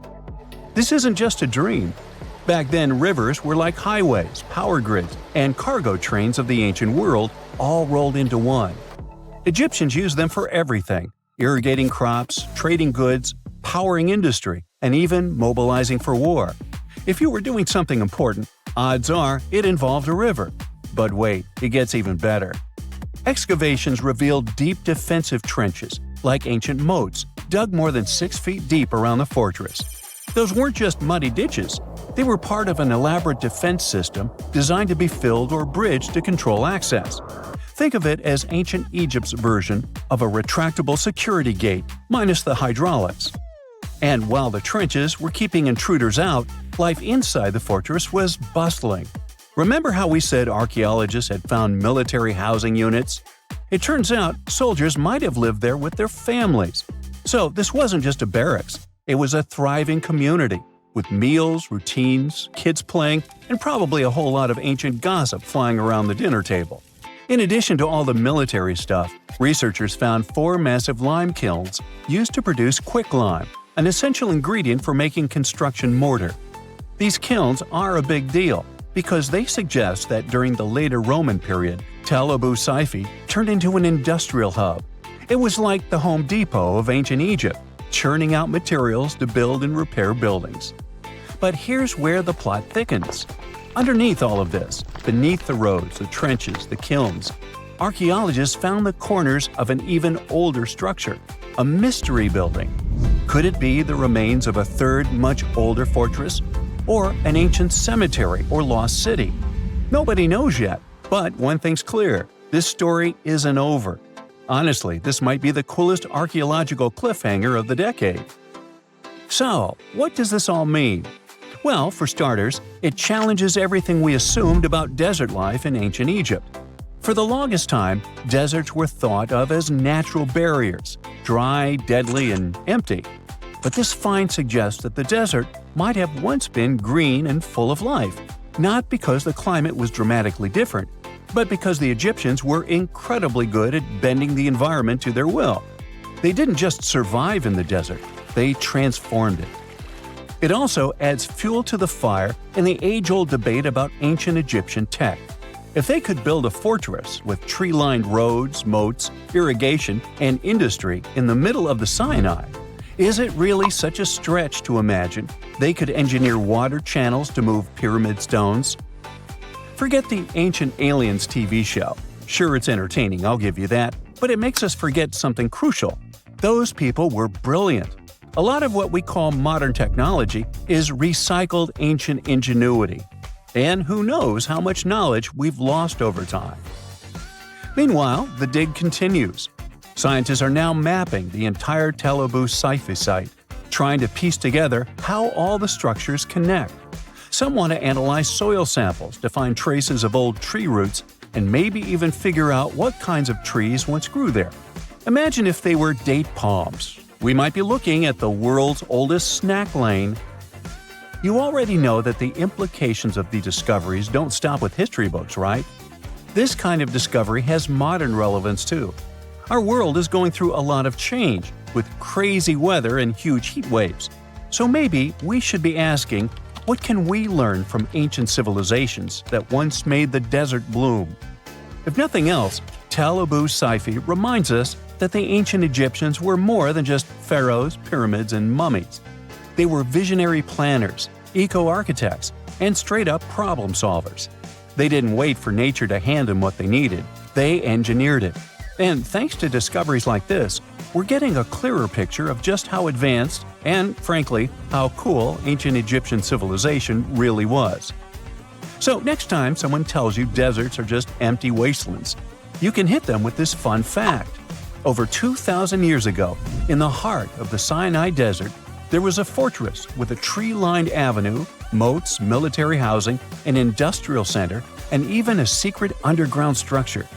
This isn't just a dream. Back then, rivers were like highways, power grids, and cargo trains of the ancient world, all rolled into one. Egyptians used them for everything – irrigating crops, trading goods, powering industry, and even mobilizing for war. If you were doing something important, odds are it involved a river. But wait, it gets even better. Excavations revealed deep defensive trenches, like ancient moats, dug more than 6 feet deep around the fortress. Those weren't just muddy ditches. They were part of an elaborate defense system designed to be filled or bridged to control access. Think of it as ancient Egypt's version of a retractable security gate, minus the hydraulics. And while the trenches were keeping intruders out, life inside the fortress was bustling. Remember how we said archaeologists had found military housing units? It turns out soldiers might have lived there with their families. So this wasn't just a barracks, it was a thriving community, with meals, routines, kids playing, and probably a whole lot of ancient gossip flying around the dinner table. In addition to all the military stuff, researchers found 4 massive lime kilns used to produce quicklime, an essential ingredient for making construction mortar. These kilns are a big deal because they suggest that during the later Roman period, Tel Abu-Saifi turned into an industrial hub. It was like the Home Depot of ancient Egypt, churning out materials to build and repair buildings. But here's where the plot thickens. Underneath all of this, beneath the roads, the trenches, the kilns, archaeologists found the corners of an even older structure, a mystery building. Could it be the remains of a third, much older fortress? Or an ancient cemetery or lost city? Nobody knows yet, but one thing's clear: this story isn't over. Honestly, this might be the coolest archaeological cliffhanger of the decade. So, what does this all mean? Well, for starters, it challenges everything we assumed about desert life in ancient Egypt. For the longest time, deserts were thought of as natural barriers, dry, deadly, and empty. But this find suggests that the desert might have once been green and full of life, not because the climate was dramatically different, but because the Egyptians were incredibly good at bending the environment to their will. They didn't just survive in the desert, they transformed it. It also adds fuel to the fire in the age-old debate about ancient Egyptian tech. If they could build a fortress with tree-lined roads, moats, irrigation, and industry in the middle of the Sinai, is it really such a stretch to imagine they could engineer water channels to move pyramid stones? Forget the Ancient Aliens TV show. Sure, it's entertaining, I'll give you that, but it makes us forget something crucial. Those people were brilliant. A lot of what we call modern technology is recycled ancient ingenuity. And who knows how much knowledge we've lost over time. Meanwhile, the dig continues. Scientists are now mapping the entire Tel Abu-Saifi site, trying to piece together how all the structures connect. Some want to analyze soil samples to find traces of old tree roots and maybe even figure out what kinds of trees once grew there. Imagine if they were date palms. We might be looking at the world's oldest snack lane. You already know that the implications of the discoveries don't stop with history books, right? This kind of discovery has modern relevance too. Our world is going through a lot of change, with crazy weather and huge heat waves. So maybe we should be asking, what can we learn from ancient civilizations that once made the desert bloom? If nothing else, Tel Abu-Saifi reminds us that the ancient Egyptians were more than just pharaohs, pyramids, and mummies. They were visionary planners, eco-architects, and straight-up problem solvers. They didn't wait for nature to hand them what they needed. They engineered it. And thanks to discoveries like this, we're getting a clearer picture of just how advanced and, frankly, how cool ancient Egyptian civilization really was. So next time someone tells you deserts are just empty wastelands, you can hit them with this fun fact. Over 2,000 years ago, in the heart of the Sinai Desert, there was a fortress with a tree-lined avenue, moats, military housing, an industrial center, and even a secret underground structure.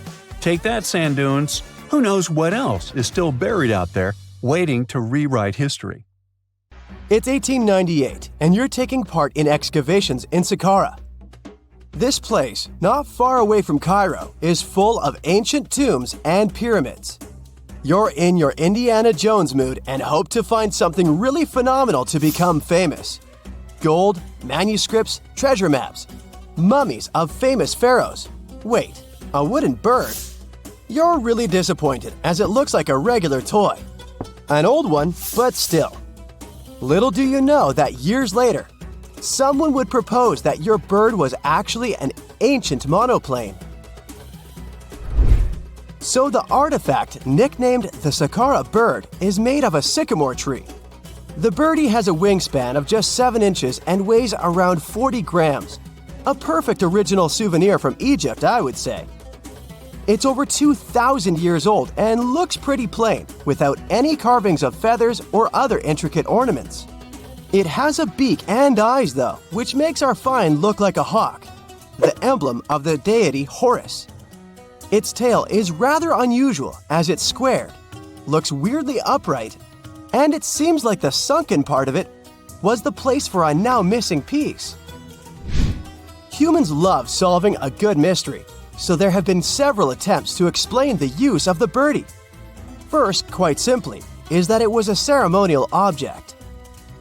Take that, sand dunes! Who knows what else is still buried out there, waiting to rewrite history. It's 1898, and you're taking part in excavations in Saqqara. This place, not far away from Cairo, is full of ancient tombs and pyramids. You're in your Indiana Jones mood and hope to find something really phenomenal to become famous. Gold, manuscripts, treasure maps, mummies of famous pharaohs. Wait, a wooden bird? You're really disappointed as it looks like a regular toy. An old one, but still. Little do you know that years later, someone would propose that your bird was actually an ancient monoplane. So the artifact, nicknamed the Saqqara bird, is made of a sycamore tree. The birdie has a wingspan of just 7 inches and weighs around 40 grams. A perfect original souvenir from Egypt, I would say. It's over 2,000 years old and looks pretty plain, without any carvings of feathers or other intricate ornaments. It has a beak and eyes though, which makes our find look like a hawk, the emblem of the deity Horus. Its tail is rather unusual as it's squared, looks weirdly upright, and it seems like the sunken part of it was the place for a now missing piece. Humans love solving a good mystery, so there have been several attempts to explain the use of the birdie. First, quite simply, is that it was a ceremonial object.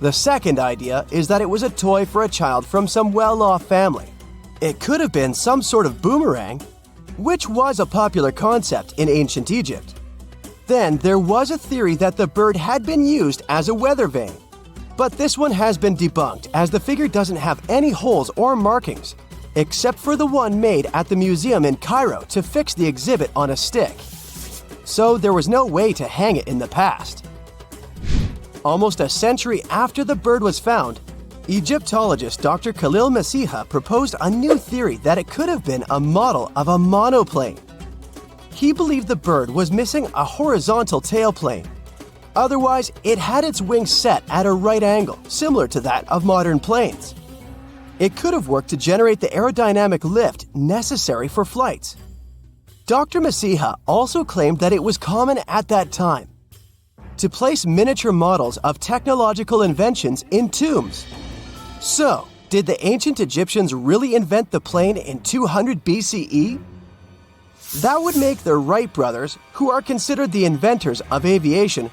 The second idea is that it was a toy for a child from some well-off family. It could have been some sort of boomerang, which was a popular concept in ancient Egypt. Then there was a theory that the bird had been used as a weather vane. But this one has been debunked as the figure doesn't have any holes or markings, except for the one made at the museum in Cairo to fix the exhibit on a stick. So there was no way to hang it in the past. Almost a century after the bird was found, Egyptologist Dr. Khalil Masiha proposed a new theory that it could have been a model of a monoplane. He believed the bird was missing a horizontal tailplane. Otherwise, it had its wings set at a right angle, similar to that of modern planes. It could have worked to generate the aerodynamic lift necessary for flights. Dr. Masiha also claimed that it was common at that time to place miniature models of technological inventions in tombs. So, did the ancient Egyptians really invent the plane in 200 BCE? That would make the Wright brothers, who are considered the inventors of aviation,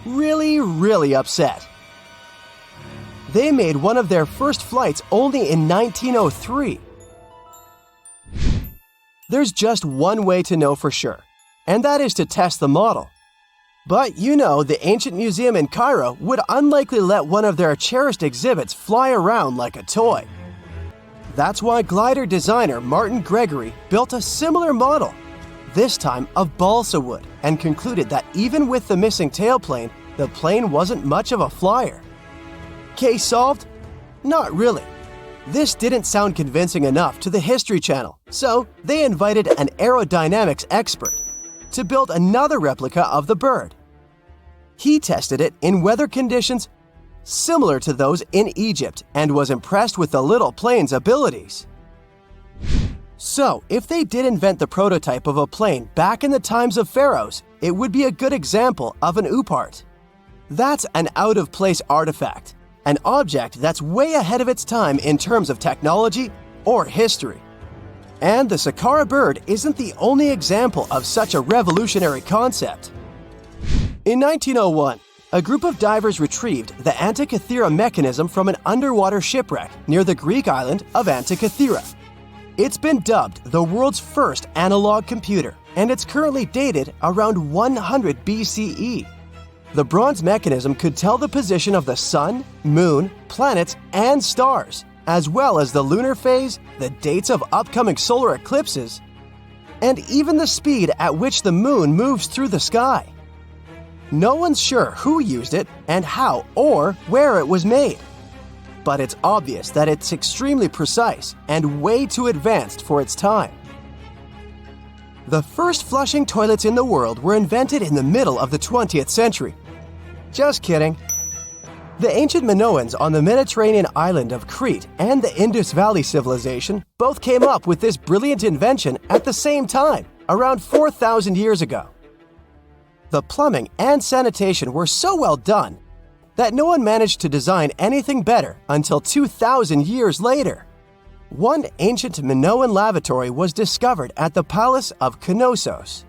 really upset. They made one of their first flights only in 1903. There's just one way to know for sure, and that is to test the model. But you know, the ancient museum in Cairo would unlikely let one of their cherished exhibits fly around like a toy. That's why glider designer Martin Gregory built a similar model, this time of balsa wood, and concluded that even with the missing tailplane, the plane wasn't much of a flyer. Case solved? Not really. This didn't sound convincing enough to the History Channel, so they invited an aerodynamics expert to build another replica of the bird. He tested it in weather conditions similar to those in Egypt and was impressed with the little plane's abilities. So, if they did invent the prototype of a plane back in the times of pharaohs, it would be a good example of an oupart. That's an out-of-place artifact, an object that's way ahead of its time in terms of technology or history. And the Saqqara bird isn't the only example of such a revolutionary concept. In 1901, a group of divers retrieved the Antikythera mechanism from an underwater shipwreck near the Greek island of Antikythera. It's been dubbed the world's first analog computer, and it's currently dated around 100 BCE. The bronze mechanism could tell the position of the sun, moon, planets, and stars, as well as the lunar phase, the dates of upcoming solar eclipses, and even the speed at which the moon moves through the sky. No one's sure who used it and how or where it was made. But it's obvious that it's extremely precise and way too advanced for its time. The first flushing toilets in the world were invented in the middle of the 20th century. Just kidding. The ancient Minoans on the Mediterranean island of Crete and the Indus Valley civilization both came up with this brilliant invention at the same time, around 4,000 years ago. The plumbing and sanitation were so well done that no one managed to design anything better until 2,000 years later. One ancient Minoan lavatory was discovered at the Palace of Knossos.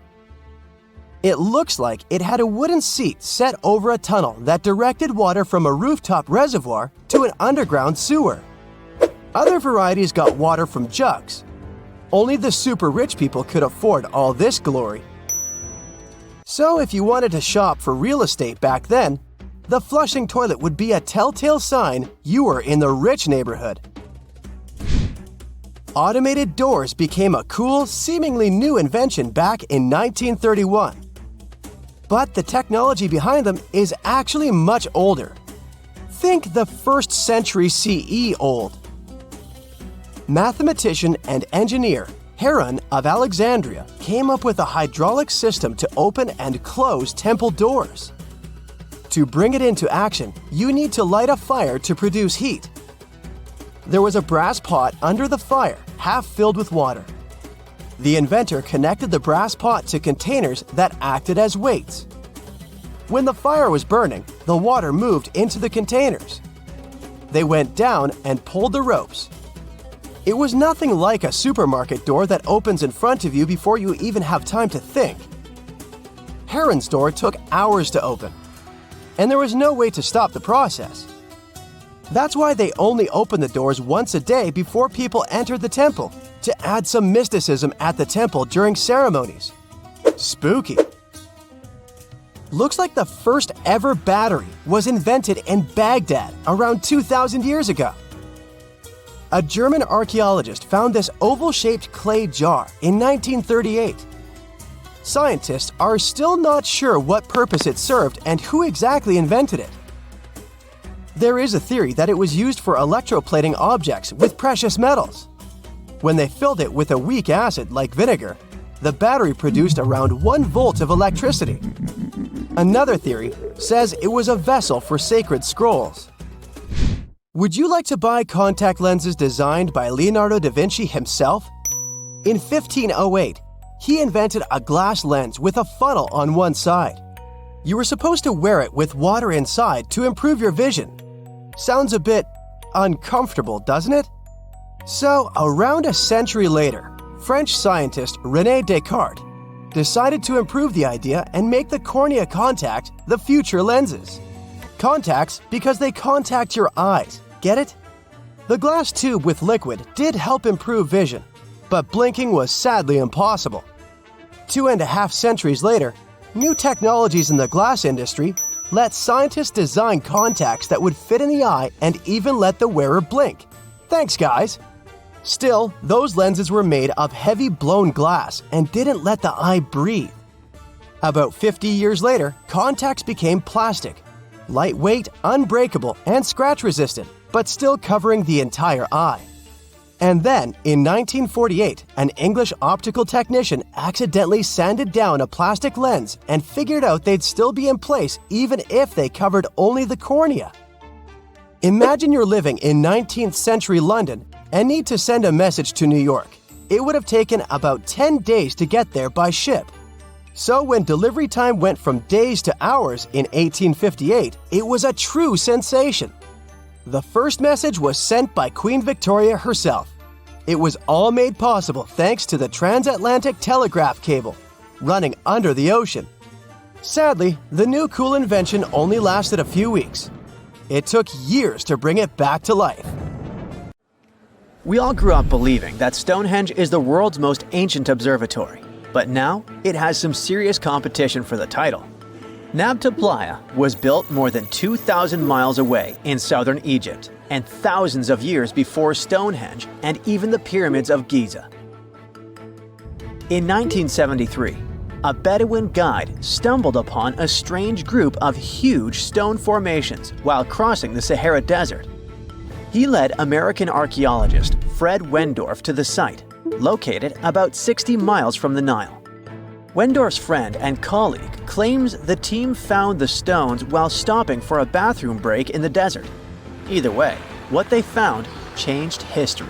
It looks like it had a wooden seat set over a tunnel that directed water from a rooftop reservoir to an underground sewer. Other varieties got water from jugs. Only the super rich people could afford all this glory. So if you wanted to shop for real estate back then, the flushing toilet would be a telltale sign you were in the rich neighborhood. Automated doors became a cool, seemingly new invention back in 1931. But the technology behind them is actually much older. Think the 1st century CE old. Mathematician and engineer Heron of Alexandria came up with a hydraulic system to open and close temple doors. To bring it into action, you need to light a fire to produce heat. There was a brass pot under the fire, half filled with water. The inventor connected the brass pot to containers that acted as weights. When the fire was burning, the water moved into the containers. They went down and pulled the ropes. It was nothing like a supermarket door that opens in front of you before you even have time to think. Heron's door took hours to open, and there was no way to stop the process. That's why they only opened the doors once a day before people entered the temple, to add some mysticism at the temple during ceremonies. Spooky. Looks like the first ever battery was invented in Baghdad around 2,000 years ago. A German archaeologist found this oval-shaped clay jar in 1938. Scientists are still not sure what purpose it served and who exactly invented it. There is a theory that it was used for electroplating objects with precious metals. When they filled it with a weak acid like vinegar, the battery produced around 1 volt of electricity. Another theory says it was a vessel for sacred scrolls. Would you like to buy contact lenses designed by Leonardo da Vinci himself? In 1508, he invented a glass lens with a funnel on one side. You were supposed to wear it with water inside to improve your vision. Sounds a bit uncomfortable, doesn't it? So, around a century later, French scientist René Descartes decided to improve the idea and make the cornea contact the future lenses. Contacts because they contact your eyes, get it? The glass tube with liquid did help improve vision, but blinking was sadly impossible. 2.5 centuries later, new technologies in the glass industry let scientists design contacts that would fit in the eye and even let the wearer blink. Thanks, guys! Still, those lenses were made of heavy blown glass and didn't let the eye breathe. About 50 years later, contacts became plastic, lightweight, unbreakable, and scratch-resistant, but still covering the entire eye. And then, in 1948, an English optical technician accidentally sanded down a plastic lens and figured out they'd still be in place even if they covered only the cornea. Imagine you're living in 19th century London and need to send a message to New York. It would have taken about 10 days to get there by ship. So when delivery time went from days to hours in 1858, it was a true sensation. The first message was sent by Queen Victoria herself. It was all made possible thanks to the transatlantic telegraph cable, running under the ocean. Sadly, the new cool invention only lasted a few weeks. It took years to bring it back to life. We all grew up believing that Stonehenge is the world's most ancient observatory, but now it has some serious competition for the title. Nabta Playa was built more than 2,000 miles away in southern Egypt and thousands of years before Stonehenge and even the pyramids of Giza. In 1973, a Bedouin guide stumbled upon a strange group of huge stone formations while crossing the Sahara Desert. He led American archaeologist Fred Wendorf to the site, located about 60 miles from the Nile. Wendorf's friend and colleague claims the team found the stones while stopping for a bathroom break in the desert. Either way, what they found changed history.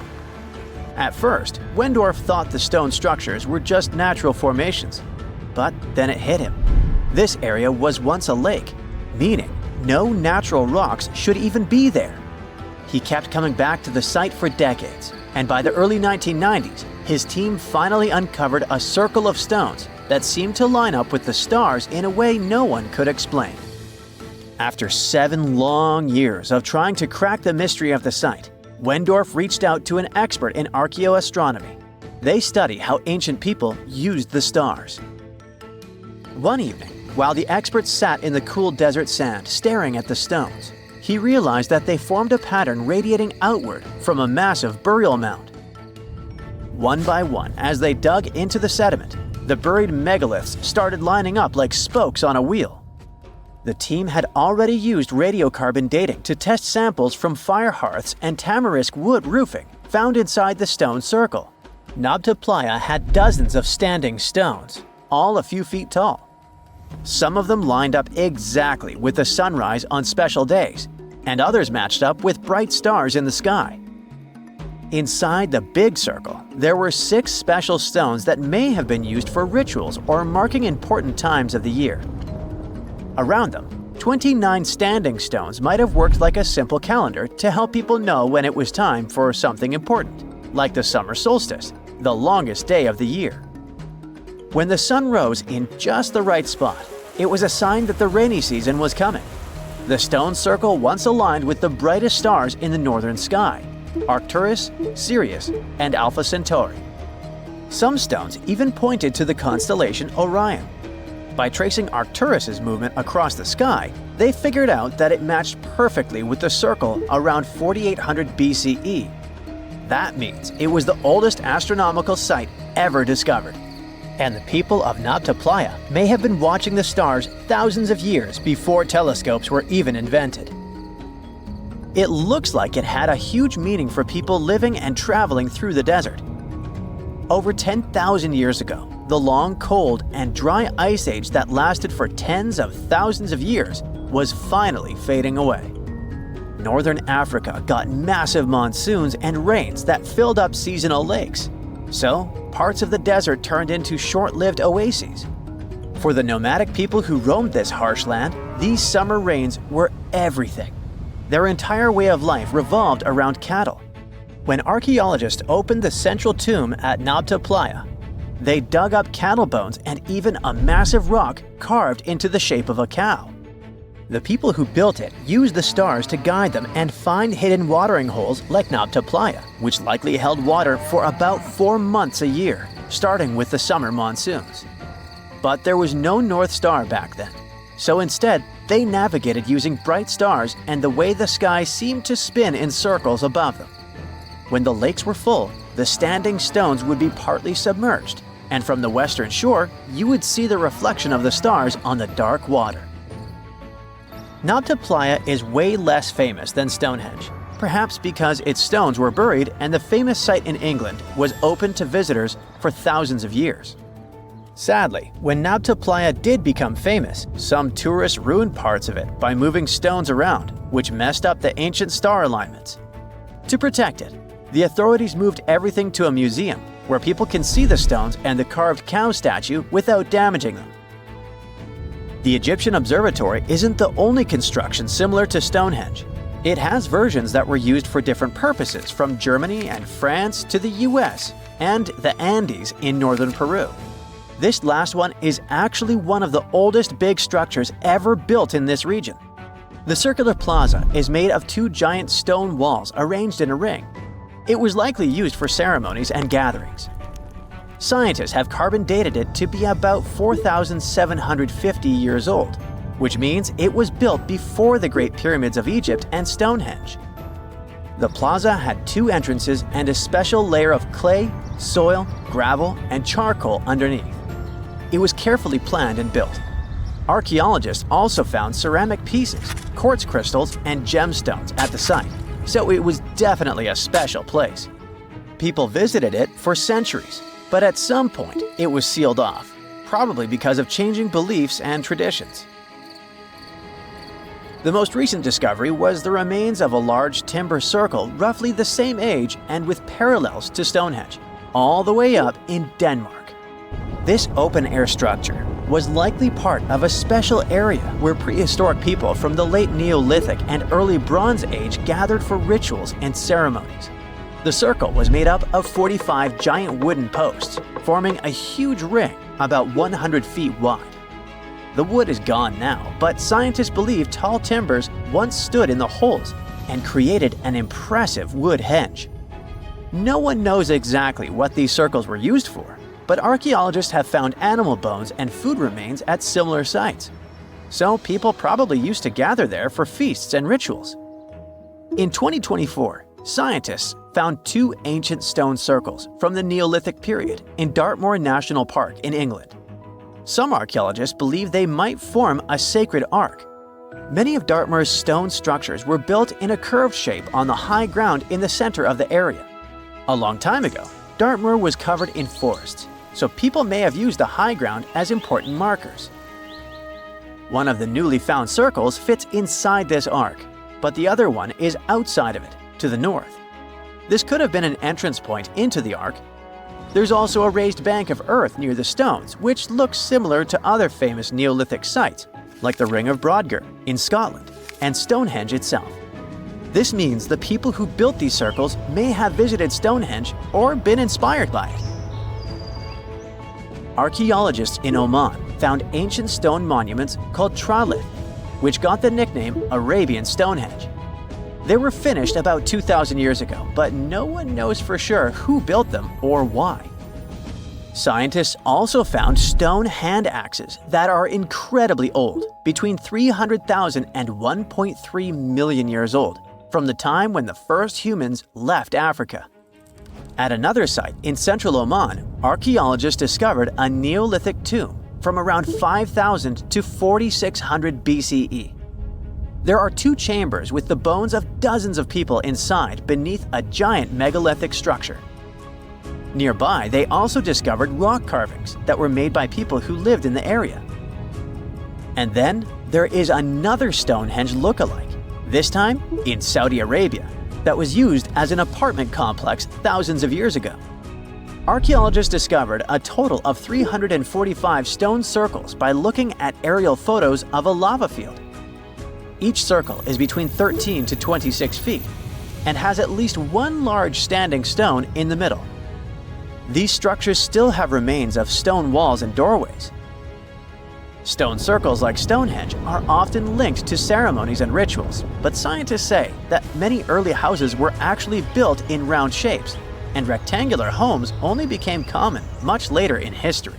At first, Wendorf thought the stone structures were just natural formations, but then it hit him. This area was once a lake, meaning no natural rocks should even be there. He kept coming back to the site for decades, and by the early 1990s, his team finally uncovered a circle of stones that seemed to line up with the stars in a way no one could explain. After 7 long years of trying to crack the mystery of the site, Wendorf reached out to an expert in archaeoastronomy. They study how ancient people used the stars. One evening, while the expert sat in the cool desert sand staring at the stones, he realized that they formed a pattern radiating outward from a massive burial mound. One by one, as they dug into the sediment, the buried megaliths started lining up like spokes on a wheel. The team had already used radiocarbon dating to test samples from fire hearths and tamarisk wood roofing found inside the stone circle. Nabta Playa had dozens of standing stones, all a few feet tall. Some of them lined up exactly with the sunrise on special days, and others matched up with bright stars in the sky. Inside the big circle, there were 6 special stones that may have been used for rituals or marking important times of the year. Around them, 29 standing stones might have worked like a simple calendar to help people know when it was time for something important. like the summer solstice, the longest day of the year. When the sun rose in just the right spot, it was a sign that the rainy season was coming. The stone circle once aligned with the brightest stars in the northern sky: Arcturus, Sirius, and Alpha Centauri. Some stones even pointed to the constellation Orion. By tracing Arcturus's movement across the sky, they figured out that it matched perfectly with the circle around 4800 BCE. That means it was the oldest astronomical site ever discovered. And the people of Nabta Playa may have been watching the stars thousands of years before telescopes were even invented. It looks like it had a huge meaning for people living and traveling through the desert. Over 10,000 years ago, the long, cold, and dry ice age that lasted for tens of thousands of years was finally fading away. Northern Africa got massive monsoons and rains that filled up seasonal lakes. So, parts of the desert turned into short-lived oases. For the nomadic people who roamed this harsh land, these summer rains were everything. Their entire way of life revolved around cattle. When archaeologists opened the central tomb at Nabta Playa, they dug up cattle bones and even a massive rock carved into the shape of a cow. The people who built it used the stars to guide them and find hidden watering holes like Nabta Playa, which likely held water for about 4 months a year, starting with the summer monsoons. But there was no North Star back then, so instead they navigated using bright stars and the way the sky seemed to spin in circles above them. When the lakes were full, the standing stones would be partly submerged, and from the western shore, you would see the reflection of the stars on the dark water. Nabta Playa is way less famous than Stonehenge, perhaps because its stones were buried and the famous site in England was open to visitors for thousands of years. Sadly, when Nabta Playa did become famous, some tourists ruined parts of it by moving stones around, which messed up the ancient star alignments. To protect it, the authorities moved everything to a museum where people can see the stones and the carved cow statue without damaging them. The Egyptian observatory isn't the only construction similar to Stonehenge. It has versions that were used for different purposes, from Germany and France to the US and the Andes in northern Peru. This last one is actually one of the oldest big structures ever built in this region. The circular plaza is made of 2 giant stone walls arranged in a ring. It was likely used for ceremonies and gatherings. Scientists have carbon dated it to be about 4,750 years old, which means it was built before the Great Pyramids of Egypt and Stonehenge. The plaza had 2 entrances and a special layer of clay, soil, gravel, and charcoal underneath. It was carefully planned and built. Archaeologists also found ceramic pieces, quartz crystals, and gemstones at the site, so it was definitely a special place. People visited it for centuries, but at some point it was sealed off, probably because of changing beliefs and traditions. The most recent discovery was the remains of a large timber circle roughly the same age and with parallels to Stonehenge, all the way up in Denmark. This open-air structure was likely part of a special area where prehistoric people from the late Neolithic and early Bronze Age gathered for rituals and ceremonies. The circle was made up of 45 giant wooden posts, forming a huge ring about 100 feet wide. The wood is gone now, but scientists believe tall timbers once stood in the holes and created an impressive wood henge. No one knows exactly what these circles were used for, but archaeologists have found animal bones and food remains at similar sites. So people probably used to gather there for feasts and rituals. In 2024, scientists found 2 ancient stone circles from the Neolithic period in Dartmoor National Park in England. Some archaeologists believe they might form a sacred ark. Many of Dartmoor's stone structures were built in a curved shape on the high ground in the center of the area. A long time ago, Dartmoor was covered in forests, so people may have used the high ground as important markers. One of the newly found circles fits inside this ark, but the other one is outside of it, to the north. This could have been an entrance point into the ark. There's also a raised bank of earth near the stones, which looks similar to other famous Neolithic sites, like the Ring of Brodgar in Scotland and Stonehenge itself. This means the people who built these circles may have visited Stonehenge or been inspired by it. Archaeologists in Oman found ancient stone monuments called tralith, which got the nickname Arabian Stonehenge. They were finished about 2,000 years ago, but no one knows for sure who built them or why. Scientists also found stone hand axes that are incredibly old, between 300,000 and 1.3 million years old, from the time when the first humans left Africa. At another site in central Oman, archaeologists discovered a Neolithic tomb from around 5000 to 4600 BCE. There are 2 chambers with the bones of dozens of people inside beneath a giant megalithic structure. Nearby, they also discovered rock carvings that were made by people who lived in the area. And then there is another Stonehenge look-alike, this time in Saudi Arabia, that was used as an apartment complex thousands of years ago. Archaeologists discovered a total of 345 stone circles by looking at aerial photos of a lava field. Each circle is between 13 to 26 feet and has at least one large standing stone in the middle. These structures still have remains of stone walls and doorways. Stone circles like Stonehenge are often linked to ceremonies and rituals, but scientists say that many early houses were actually built in round shapes, and rectangular homes only became common much later in history.